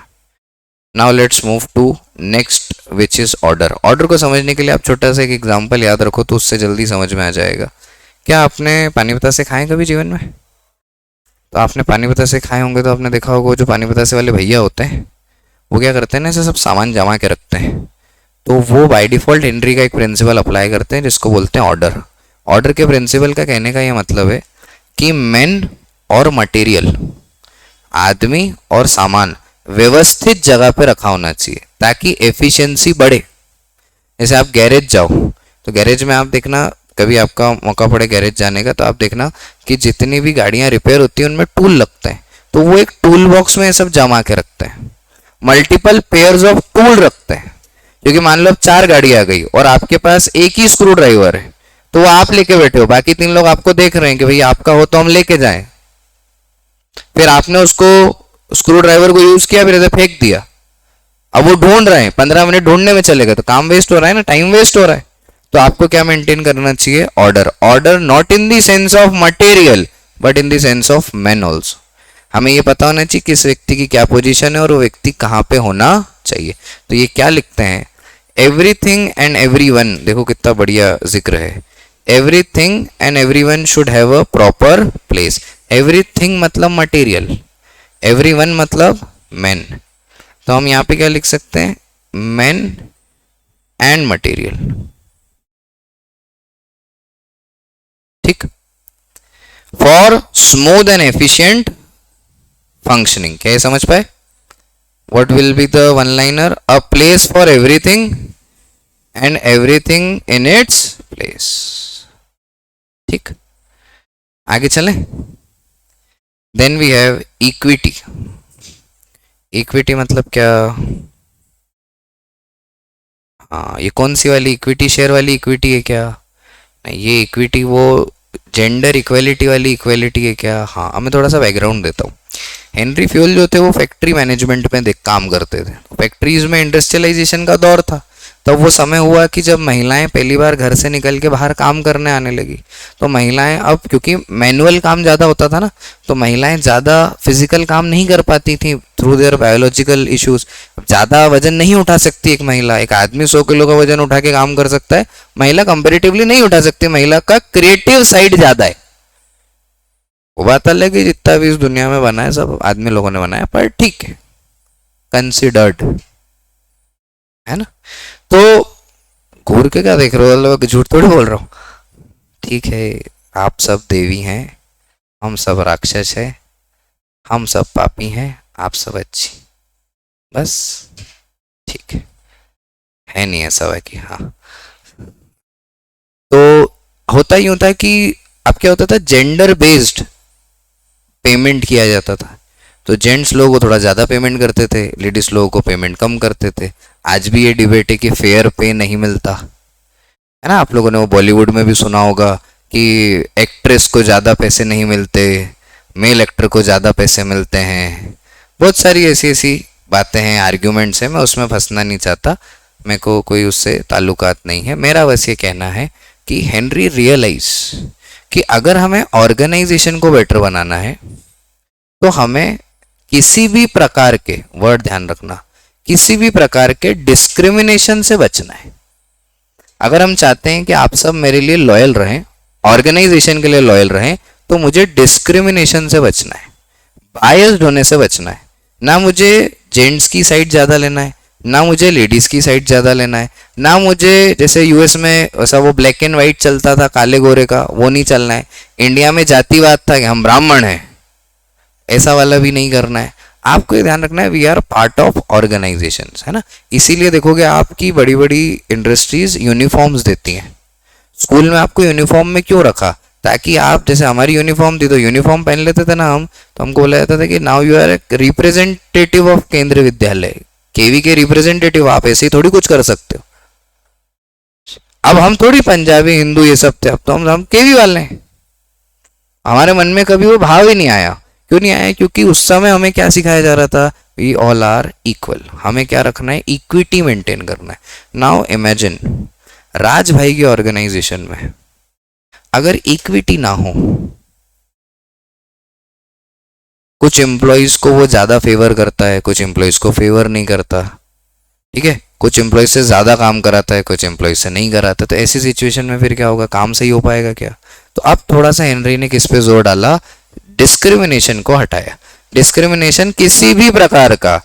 Now let's move to next which is order. Order को समझने के लिए आप छोटा सा एक एग्जांपल याद रखो तो उससे जल्दी समझ में आ जाएगा. क्या आपने पानी बतासे खाए कभी जीवन में? तो आपने पानी बतासे खाए होंगे तो आपने देखा होगा जो पानी बतासे वाले भैया होते हैं वो क्या करते हैं ना, ऐसे सब सामान जमा के रखते हैं. तो वो बाय डिफॉल्ट हेनरी का एक प्रिंसिपल अप्लाई करते हैं जिसको बोलते हैं ऑर्डर. ऑर्डर के प्रिंसिपल का कहने का ये मतलब है कि मैन और मटेरियल, आदमी और सामान व्यवस्थित जगह पे रखा होना चाहिए ताकि एफिशिएंसी बढ़े. जैसे आप गैरेज जाओ तो गैरेज में आप देखना, कभी आपका मौका पड़े गैरेज जाने का तो आप देखना कि जितनी भी गाड़ियां रिपेयर होती हैं उनमें टूल लगते हैं. तो वो एक टूल बॉक्स में ये सब जमा के रखते हैं. मल्टीपल पेयर्स ऑफ टूल रखते हैं क्योंकि मान लो 4 गाड़ी आ गई और आपके पास एक ही स्क्रू ड्राइवर है तो वो आप लेके बैठे हो, बाकी 3 लोग आपको देख रहे हैं कि भाई आपका हो तो हम लेके जाएं. फिर आपने उसको स्क्रू ड्राइवर को यूज किया, फिर ऐसे फेंक दिया. अब वो ढूंढ रहे हैं, 15 मिनट ढूंढने में चलेगा तो काम वेस्ट हो रहा है ना, टाइम वेस्ट हो रहा है. तो आपको क्या मेंटेन करना चाहिए? Order. Order not in the sense of material but in the sense of man also. हमें ये पता होना चाहिए किस व्यक्ति की क्या पोजीशन है और वो व्यक्ति कहाँ पे होना चाहिए. तो ये क्या लिखते हैं? Everything and everyone. देखो कितना बढ़िया जिक्र है. Everything and everyone should have a proper place. Everything मतलब मटेरियल, एवरीवन मतलब मैन. तो हम यहाँ पे क्या लिख सकते हैं? Man and material. ठीक. For smooth and efficient functioning. क्या ये समझ पाए? What will be the one liner? A place for everything and everything in its place. ठीक. आगे चलें. Then we have equity. Equity मतलब क्या? हाँ, ये कौन सी वाली इक्विटी? शेयर वाली इक्विटी है क्या? नहीं, ये इक्विटी वो जेंडर इक्वेलिटी वाली इक्वेलिटी है क्या? हाँ, अब मैं थोड़ा सा बैकग्राउंड देता हूँ. हेनरी फ्यूल जो थे वो फैक्ट्री मैनेजमेंट में काम करते थे. फैक्ट्रीज में इंडस्ट्रियलाइजेशन का दौर था. तब वो समय हुआ कि जब महिलाएं पहली बार घर से निकल के बाहर काम करने आने लगी. तो महिलाएं अब, क्योंकि मैनुअल काम ज़्यादा होता था ना, तो महिलाएं ज़्यादा फिजिकल काम नहीं कर पाती थी थ्रू देयर बायोलॉजिकल इश्यूज. ज़्यादा वजन नहीं उठा सकती एक महिला. एक आदमी 100 किलो का वजन उठा के काम कर सकता है, महिला कंपेरेटिवली नहीं उठा सकती. महिला का क्रिएटिव साइड ज़्यादा है. वो बात अलग है, जितना भी इस दुनिया में बना है सब आदमी लोगों ने बनाया, पर ठीक है, कंसिडर्ड है ना. तो घूर के क्या देख रहे हो? झूठ थोड़ी बोल रहा हूँ. ठीक है, आप सब देवी हैं, हम सब राक्षस हैं, हम सब पापी हैं, आप सब अच्छी. बस ठीक है नहीं ऐसा है कि हाँ. तो होता ही होता है कि अब क्या होता था, जेंडर बेस्ड पेमेंट किया जाता था. तो जेंट्स लोगों को थोड़ा ज़्यादा पेमेंट करते थे, लेडीज लोगों को पेमेंट कम करते थे. आज भी ये डिबेट है कि फेयर पे नहीं मिलता है ना. आप लोगों ने वो बॉलीवुड में भी सुना होगा कि एक्ट्रेस को ज़्यादा पैसे नहीं मिलते, मेल एक्टर को ज़्यादा पैसे मिलते हैं. बहुत सारी ऐसी ऐसी बातें हैं, आर्ग्यूमेंट्स हैं. मैं उसमें फंसना नहीं चाहता, मेरे को कोई उससे ताल्लुकात नहीं है. मेरा बस ये कहना है कि हेनरी रियलाइज कि अगर हमें ऑर्गेनाइजेशन को बेटर बनाना है तो हमें किसी भी प्रकार के, वर्ड ध्यान रखना, किसी भी प्रकार के डिस्क्रिमिनेशन से बचना है. अगर हम चाहते हैं कि आप सब मेरे लिए लॉयल रहें, ऑर्गेनाइजेशन के लिए लॉयल रहें, तो मुझे डिस्क्रिमिनेशन से बचना है, बायस्ड होने से बचना है. ना मुझे जेंट्स की साइड ज़्यादा लेना है, ना मुझे लेडीज़ की साइड ज़्यादा लेना है, ना मुझे जैसे यूएस में ऐसा वो ब्लैक एंड वाइट चलता था काले गोरे का, वो नहीं चलना है। इंडिया में जातिवाद था कि हम ब्राह्मण हैं, ऐसा वाला भी नहीं करना है। आपको ये ध्यान रखना है we are part of organisation, है ना। इसीलिए देखोगे आपकी बड़ी बड़ी इंडस्ट्रीज यूनिफॉर्म्स देती हैं। स्कूल में आपको यूनिफॉर्म में क्यों रखा, ताकि आप, जैसे हमारी यूनिफॉर्म थी तो यूनिफॉर्म पहन लेते थे ना हम, तो हमको बोला जाता था कि now you are a representative of Kendriya Vidyalaya, केवी के रिप्रेजेंटेटिव, आप ऐसे ही थोड़ी कुछ कर सकते हो। अब हम थोड़ी पंजाबी हिंदू ये सब थे, अब तो हम केवी वाले हैं। हमारे मन में कभी वो भाव ही नहीं आया। क्यों नहीं आया? क्योंकि उस समय हमें क्या सिखाया जा रहा था, वी ऑल आर इक्वल। हमें क्या रखना है, इक्विटी मेंटेन करना है। नाउ इमेजिन राज भाई की ऑर्गेनाइजेशन में अगर इक्विटी ना हो, कुछ एम्प्लॉयज को वो ज्यादा फेवर करता है, कुछ एम्प्लॉयज को फेवर नहीं करता, ठीक है, कुछ एम्प्लॉयज से ज्यादा काम कराता है, कुछ एम्प्लॉयज से नहीं कराता, तो ऐसी सिचुएशन में फिर क्या होगा, काम सही हो पाएगा क्या? तो अब थोड़ा सा हेनरी ने किस पे जोर डाला, डिस्क्रिमिनेशन को हटाया। डिस्क्रिमिनेशन किसी भी प्रकार का,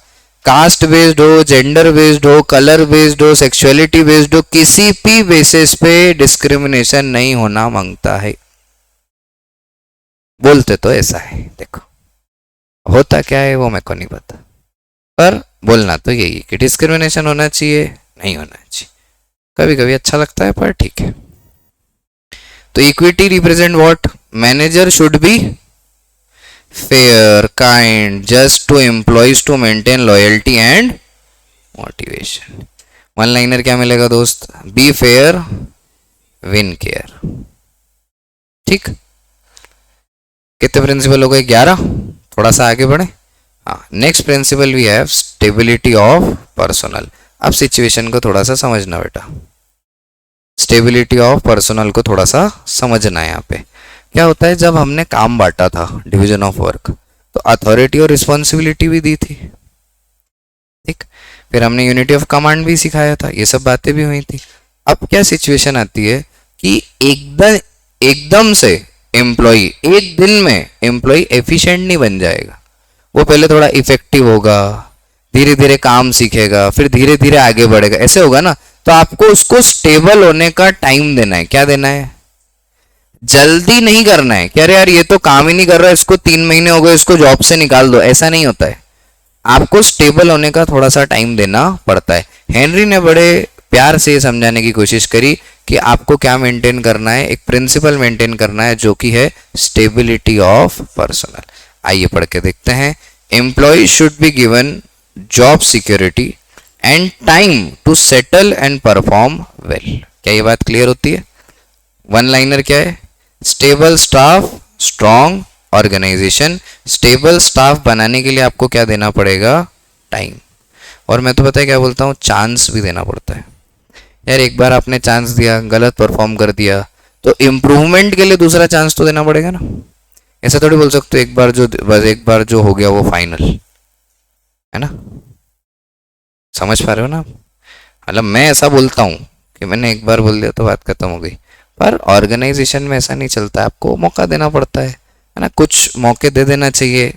कास्ट बेस्ड हो, जेंडर बेस्ड हो, कलर बेस्ड हो, सेक्सुअलिटी बेस्ड हो, किसी भी बेसिस पे डिस्क्रिमिनेशन नहीं होना मांगता है। बोलते तो ऐसा है, देखो होता क्या है वो मेरे को नहीं पता, पर बोलना तो यही कि डिस्क्रिमिनेशन होना चाहिए, नहीं होना चाहिए। कभी कभी अच्छा लगता है पर ठीक है। तो equity represent what, manager should be fair, kind, just to employees to maintain loyalty and motivation. One liner क्या मिलेगा दोस्त, बी फेयर विन केयर। ठीक, कितने प्रिंसिपल हो गए, 11। थोड़ा सा आगे बढ़े। हाँ, next principle we have stability of personnel. अब सिचुएशन को थोड़ा सा समझना बेटा, स्टेबिलिटी ऑफ पर्सनल को थोड़ा सा समझना है। यहाँ पे क्या होता है, जब हमने काम बांटा था, डिवीजन ऑफ वर्क, तो अथॉरिटी और रिस्पॉन्सिबिलिटी भी दी थी, ठीक, फिर हमने यूनिटी ऑफ कमांड भी सिखाया था, ये सब बातें भी हुई थी। अब क्या सिचुएशन आती है कि एकदम से एम्प्लॉय, एक दिन में एम्प्लॉय एफिशिएंट नहीं बन जाएगा। वो पहले थोड़ा इफेक्टिव होगा, धीरे धीरे काम सीखेगा, फिर धीरे धीरे आगे बढ़ेगा, ऐसे होगा ना। तो आपको उसको स्टेबल होने का टाइम देना है। क्या देना है, जल्दी नहीं करना है कि अरे यार ये तो काम ही नहीं कर रहा है, इसको 3 महीने हो गए, इसको जॉब से निकाल दो, ऐसा नहीं होता है। आपको स्टेबल होने का थोड़ा सा टाइम देना पड़ता है। हेनरी ने बड़े प्यार से समझाने की कोशिश करी कि आपको क्या मेंटेन करना है, एक प्रिंसिपल मेंटेन करना है जो कि है स्टेबिलिटी ऑफ पर्सनल। आइए पढ़ के देखते हैं। Employ should be given job security and time to settle and perform well. क्या ये बात क्लियर होती है? वन लाइनर क्या है, stable staff strong organisation. Stable staff बनाने के लिए आपको क्या देना पड़ेगा, टाइम। और मैं तो पता है क्या बोलता हूँ, चांस भी देना पड़ता है। यार एक बार आपने चांस दिया, गलत परफॉर्म कर दिया, तो इम्प्रूवमेंट के लिए दूसरा चांस तो देना पड़ेगा ना। ऐसा थोड़ी बोल सकते हो एक बार जो हो गया वो फाइनल है ना। समझ पा रहे हो ना? मतलब मैं ऐसा बोलता हूँ कि मैंने एक बार बोल दिया तो बात खत्म हो गई, पर ऑर्गेनाइजेशन में ऐसा नहीं चलता। आपको मौका देना पड़ता है ना। कुछ मौके दे देना चाहिए,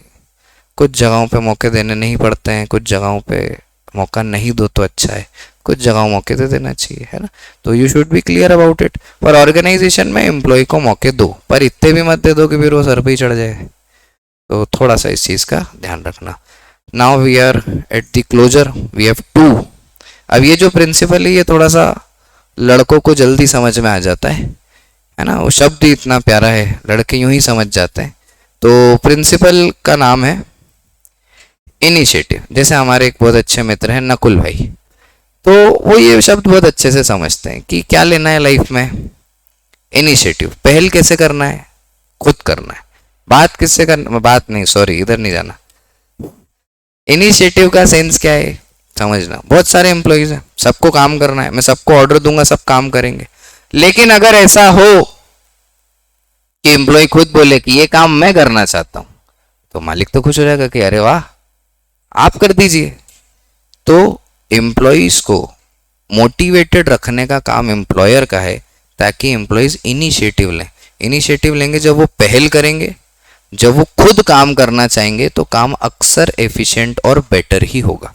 कुछ जगहों पे मौके देने नहीं पड़ते हैं, कुछ जगहों पे मौका नहीं दो तो अच्छा है, कुछ जगहों मौके दे देना चाहिए, है ना। तो you should be clear about it. पर ऑर्गेनाइजेशन में एम्प्लॉय को मौके दो, पर इतने भी मत दे दो कि फिर वो सर पे ही चढ़ जाए। तो थोड़ा सा इस चीज़ का ध्यान रखना। Now we are at the closure, we have 2। अब ये जो प्रिंसिपल है ये थोड़ा सा लड़कों को जल्दी समझ में आ जाता है ना। वो शब्द ही इतना प्यारा है, लड़के यूं ही समझ जाते हैं। तो प्रिंसिपल का नाम है इनिशिएटिव। जैसे हमारे एक बहुत अच्छे मित्र हैं नकुल भाई, तो वो ये शब्द बहुत अच्छे से समझते हैं कि क्या लेना है लाइफ में, इनिशिएटिव। पहल कैसे करना है, खुद करना है। बात किससे करना, बात नहीं, सॉरी इधर नहीं जाना। इनिशिएटिव का सेंस क्या है समझना। बहुत सारे एम्प्लॉइज हैं, सबको काम करना है, मैं सबको ऑर्डर दूंगा, सब काम करेंगे। लेकिन अगर ऐसा हो कि एम्प्लॉय खुद बोले कि ये काम मैं करना चाहता हूं, तो मालिक तो खुश हो जाएगा कि अरे वाह आप कर दीजिए। तो एम्प्लॉयज को मोटिवेटेड रखने का काम एम्प्लॉयर का है, ताकि एम्प्लॉयज इनिशिएटिव लें। इनिशिएटिव लेंगे जब वो पहल करेंगे, जब वो खुद काम करना चाहेंगे तो काम अक्सर एफिशिएंट और बेटर ही होगा।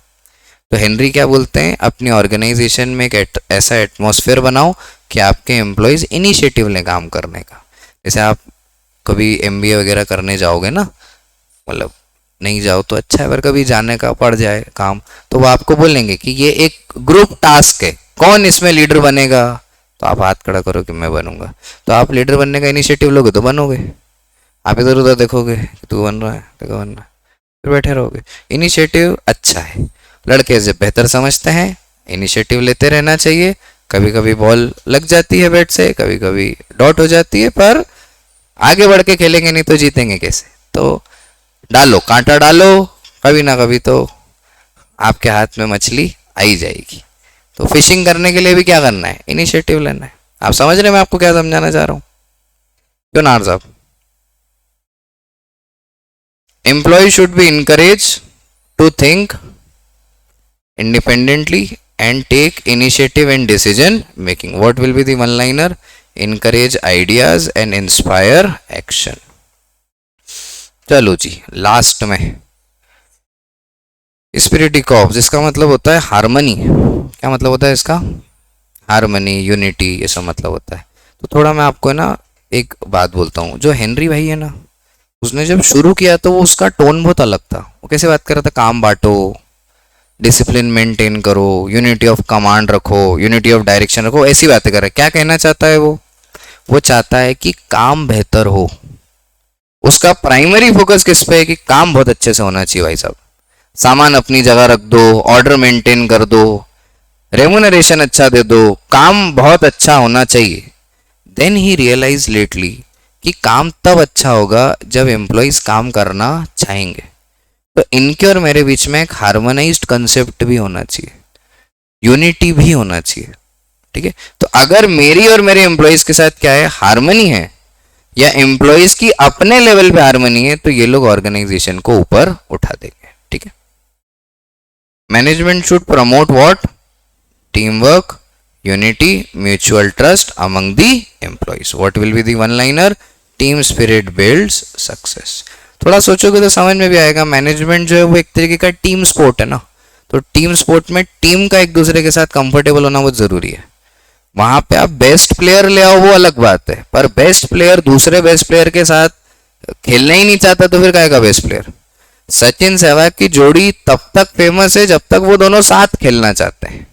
तो हेनरी क्या बोलते हैं, अपनी ऑर्गेनाइजेशन में एक ऐसा एटमॉस्फेयर बनाओ कि आपके एम्प्लॉयज इनिशिएटिव लें काम करने का। जैसे आप कभी एमबीए वगैरह करने जाओगे ना, मतलब नहीं जाओ तो अच्छा है, पर कभी जाने का पड़ जाए काम, तो वो आपको बोलेंगे कि ये एक ग्रुप टास्क है, कौन इसमें लीडर बनेगा, तो आप हाथ खड़ा करो कि मैं बनूंगा। तो आप लीडर बनने का इनिशिएटिव लोगे तो बनोगे, आप इधर उधर देखोगे कि तू बन रहा है, देखो बन रहा है, फिर बैठे रहोगे। इनिशिएटिव अच्छा है, लड़के जब बेहतर समझते हैं इनिशिएटिव लेते रहना चाहिए। कभी कभी बॉल लग जाती है बैट से, कभी कभी डॉट हो जाती है, पर आगे बढ़ के खेलेंगे नहीं तो जीतेंगे कैसे। तो डालो, कांटा डालो, कभी ना कभी तो आपके हाथ में मछली आई जाएगी। तो फिशिंग करने के लिए भी क्या करना है, इनिशिएटिव लेना है। आप समझ रहे हैं मैं आपको क्या समझाना चाह रहा हूँ, क्यों नार साहब? Employ should be encourage to think independently and take initiative and decision making. What will be the one liner? Encourage ideas and inspire action. चलो जी, लास्ट में स्पिरिट ऑफ, जिसका मतलब होता है हारमनी। क्या मतलब होता है इसका? हारमनी, यूनिटी, ये सब मतलब होता है। तो थोड़ा मैं आपको ना एक बात बोलता हूँ, जो हेनरी भाई है ना, उसने जब शुरू किया तो वो उसका टोन बहुत अलग था। वो कैसे बात कर रहा था, काम बांटो, डिसिप्लिन मेंटेन करो, यूनिटी ऑफ कमांड रखो, यूनिटी ऑफ डायरेक्शन रखो, ऐसी बातें कर रहा है। क्या कहना चाहता है वो चाहता है कि काम बेहतर हो। उसका प्राइमरी फोकस किस पे है कि काम बहुत अच्छे से होना चाहिए भाई साहब, सामान अपनी जगह रख दो, ऑर्डर मेंटेन कर दो, रेमुनरेशन अच्छा दे दो, काम बहुत अच्छा होना चाहिए। देन ही रियलाइज लेटली कि काम तब अच्छा होगा जब एम्प्लॉयज काम करना चाहेंगे। तो इनके और मेरे बीच में एक हार्मोनाइज्ड कंसेप्ट भी होना चाहिए, यूनिटी भी होना चाहिए, ठीक है। तो अगर मेरी और मेरे एम्प्लॉयज के साथ क्या है, हार्मनी है, या एम्प्लॉयज की अपने लेवल पे हार्मनी है, तो ये लोग ऑर्गेनाइजेशन को ऊपर उठा देंगे, ठीक है। Management should promote what? Team work, unity, mutual trust among the employees. What will be the one liner? Team spirit builds success. थोड़ा सोचोगे तो समझ में भी आएगा। मैनेजमेंट जो है वो एक तरीके का टीम स्पोर्ट है ना, तो टीम स्पोर्ट में टीम का एक दूसरे के साथ कंफर्टेबल होना बहुत जरूरी है। वहां पे आप बेस्ट प्लेयर ले आओ वो अलग बात है, पर बेस्ट प्लेयर दूसरे बेस्ट प्लेयर के साथ खेलना ही नहीं चाहता तो फिर काहेगा बेस्ट प्लेयर? सचिन सहवाग की जोड़ी तब तक फेमस है जब तक वो दोनों साथ खेलना चाहते हैं,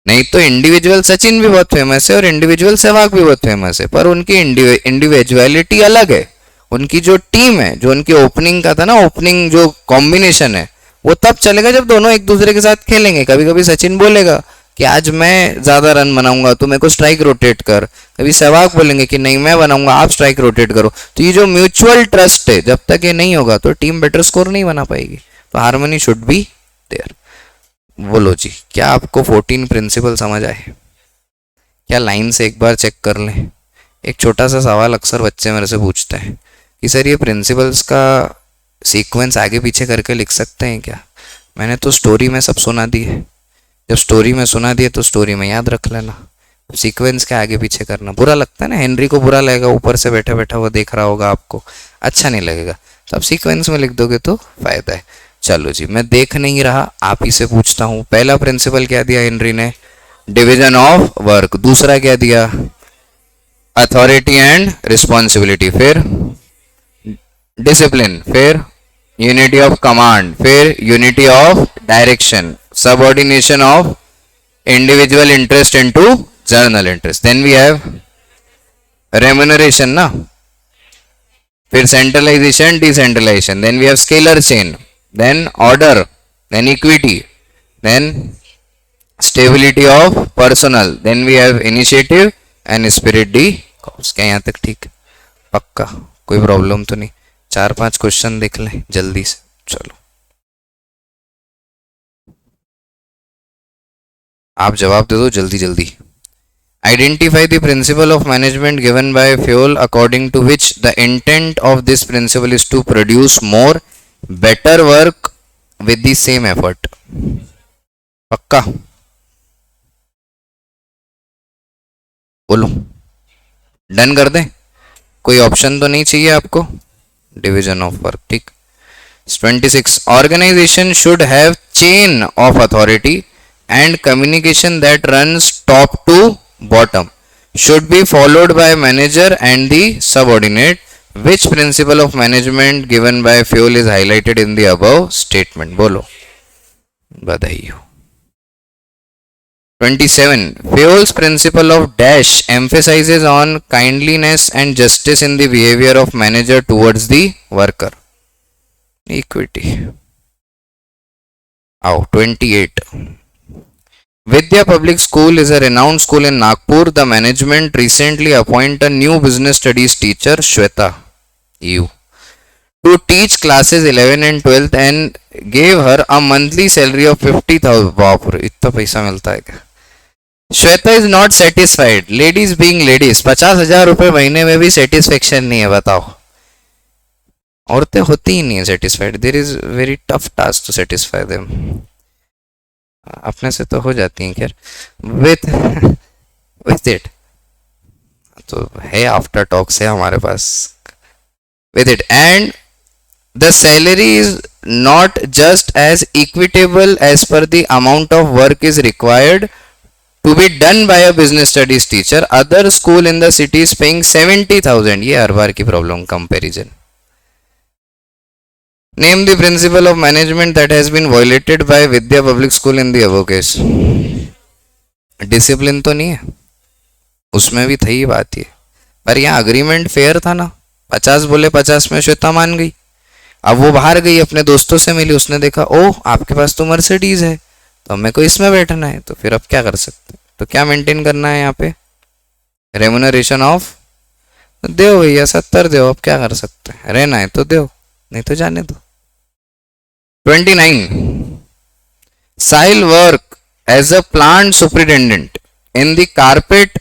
नहीं तो इंडिविजुअल सचिन भी बहुत फेमस है और इंडिविजुअल सहवाग भी बहुत फेमस है, पर उनकी इंडिविजुअलिटी अलग है। उनकी जो टीम है, जो उनकी ओपनिंग का था ना, ओपनिंग जो कॉम्बिनेशन है, वो तब चलेगा जब दोनों एक दूसरे के साथ खेलेंगे। कभी कभी सचिन बोलेगा कि आज मैं ज्यादा रन बनाऊंगा, तो मेरे को स्ट्राइक रोटेट कर। कभी सहवाग बोलेंगे कि नहीं मैं बनाऊंगा, आप स्ट्राइक रोटेट करो। तो ये जो म्यूचुअल ट्रस्ट है, जब तक ये नहीं होगा तो टीम बेटर स्कोर नहीं बना पाएगी। तो हार्मनी शुड बी देयर। बोलो जी, क्या आपको 14 प्रिंसिपल समझ आए? क्या लाइन से एक बार चेक कर लें। एक छोटा सा सवाल अक्सर बच्चे मेरे से पूछते हैं कि सर ये प्रिंसिपल्स का सीक्वेंस आगे पीछे करके लिख सकते हैं क्या? मैंने तो स्टोरी में सब सुना दी है। जब स्टोरी में सुना दिए तो स्टोरी में याद रख लेना, सीक्वेंस के आगे पीछे करना बुरा लगता है ना। हेनरी को बुरा लगेगा, ऊपर से बैठा बैठा वो देख रहा होगा, आपको अच्छा नहीं लगेगा। तो आप सीक्वेंस में लिख दोगे तो फायदा है। चलो जी, मैं देख नहीं रहा, आप ही से पूछता हूँ। पहला प्रिंसिपल क्या दिया हेनरी ने? Division of work. दूसरा क्या दिया? Authority and responsibility. फिर डिसिप्लिन। फिर यूनिटी ऑफ कमांड। फिर unity of direction. Subordination of individual interest into general interest. Then we have remuneration ना, फिर centralisation, decentralisation, then we have scalar chain, then order, then equity, then stability of personnel, then we have initiative and spirit de. क्या यहाँ तक ठीक? पक्का कोई problem तो नहीं? 4-5 क्वेश्चन देख लें जल्दी से, चलो आप जवाब दे दो जल्दी जल्दी। Identify the principle of management given by Fowle according to which the intent of this principle is to produce more better work with the same effort. पक्का बोलो, डन कर दें? कोई ऑप्शन तो नहीं चाहिए आपको? डिवीजन ऑफ वर्क, ठीक। 26 organisation should have chain of authority and communication that runs top to bottom should be followed by manager and the subordinate. Which principle of management given by fuel is highlighted in the above statement? बोलो, बधाई हो। 27 fuel's principle of dash emphasizes on kindliness and justice in the behavior of manager towards the worker. Equity. आओ 28 Vidya Public School is a renowned school in Nagpur. The management recently appointed a new business studies teacher, Shweta, you, to teach classes 11 and 12th and gave her a monthly salary of 50,000. बाप रे, इतना पैसा मिलता है क्या? Shweta is not satisfied. Ladies being ladies, 50,000 रुपए महीने में भी satisfaction नहीं है, बताओ। औरतें होती ही नहीं है satisfied. There is very tough task to satisfy them. अपने से तो हो जाती हैं खैर, विथ इट तो है, आफ्टर टॉक से हमारे पास, with it and the salary is not just as equitable as per the amount of work is required to be done by a business studies teacher. Other school in the city is paying 70,000। ये हर बार की problem, comparison. Name the principle of management that has been violated by Vidya Public School in the above case. Discipline तो नहीं है, उसमें भी थी बात ये, पर यहाँ अग्रीमेंट फेयर था ना। 50 बोले, 50 में श्वेता मान गई। अब वो बाहर गई, अपने दोस्तों से मिली, उसने देखा ओह आपके पास तो मर्सिडीज है, तो हमें को इसमें बैठना है, तो फिर अब क्या कर सकते? तो क्या मेंटेन करना है यहाँ पे? रेमुनरेशन ऑफ, दो भैया 70 दो, अब क्या कर सकते हैं? रहना है तो दो, नहीं तो जाने दो। 29 Sahil work as a plant superintendent in the carpet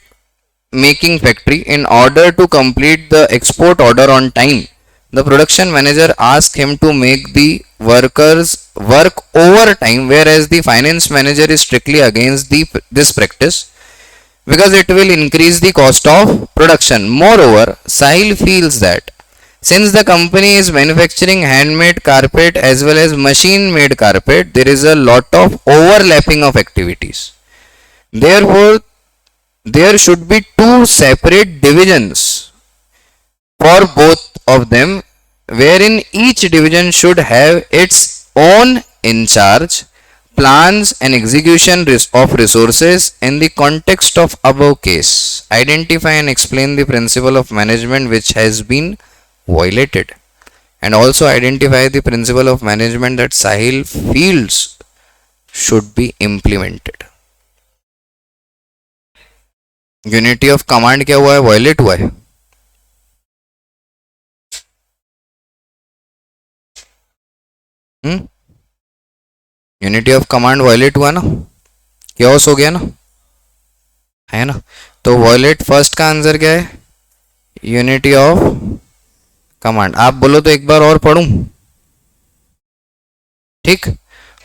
making factory. In order to complete the export order on time, the production manager asked him to make the workers work overtime, whereas the finance manager is strictly against this practice because it will increase the cost of production. Moreover, Sahil feels that since the company is manufacturing handmade carpet as well as machine made carpet, there is a lot of overlapping of activities. Therefore, there should be two separate divisions for both of them, wherein each division should have its own in charge, plans and execution of resources. In the context of above case, identify and explain the principle of management which has been violated, and also identify the principle of management that Sahil feels should be implemented. Unity of command क्या हुआ है? Violet हुआ है। Unity of command violet हुआ ना, chaos हो गया ना, है ना? तो वायलेट फर्स्ट का आंसर क्या है? Unity of command. आप बोलो तो एक बार और पढ़ूं, ठीक।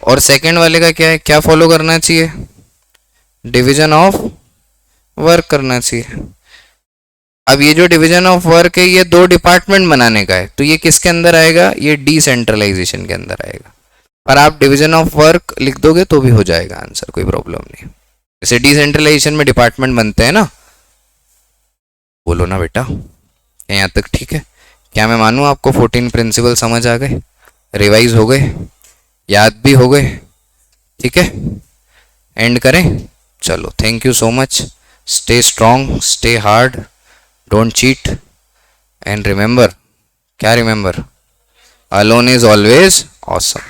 और सेकंड वाले का क्या है? क्या फॉलो करना चाहिए? डिवीजन ऑफ वर्क करना चाहिए। अब ये जो डिवीजन ऑफ वर्क है ये 2 डिपार्टमेंट बनाने का है, तो ये किसके अंदर आएगा? ये डिसेंट्रलाइजेशन के अंदर आएगा। पर आप डिवीजन ऑफ वर्क लिख दोगे तो भी हो जाएगा आंसर, कोई प्रॉब्लम नहीं। जैसे डिसेंट्रलाइजेशन में डिपार्टमेंट बनते हैं ना, बोलो ना बेटा, यहाँ तक ठीक है? क्या मैं मानूं आपको 14 प्रिंसिपल समझ आ गए, रिवाइज हो गए, याद भी हो गए? ठीक है, एंड करें? चलो, thank you so much. Stay strong, stay hard, don't cheat, and remember, क्या remember? Alone is always awesome.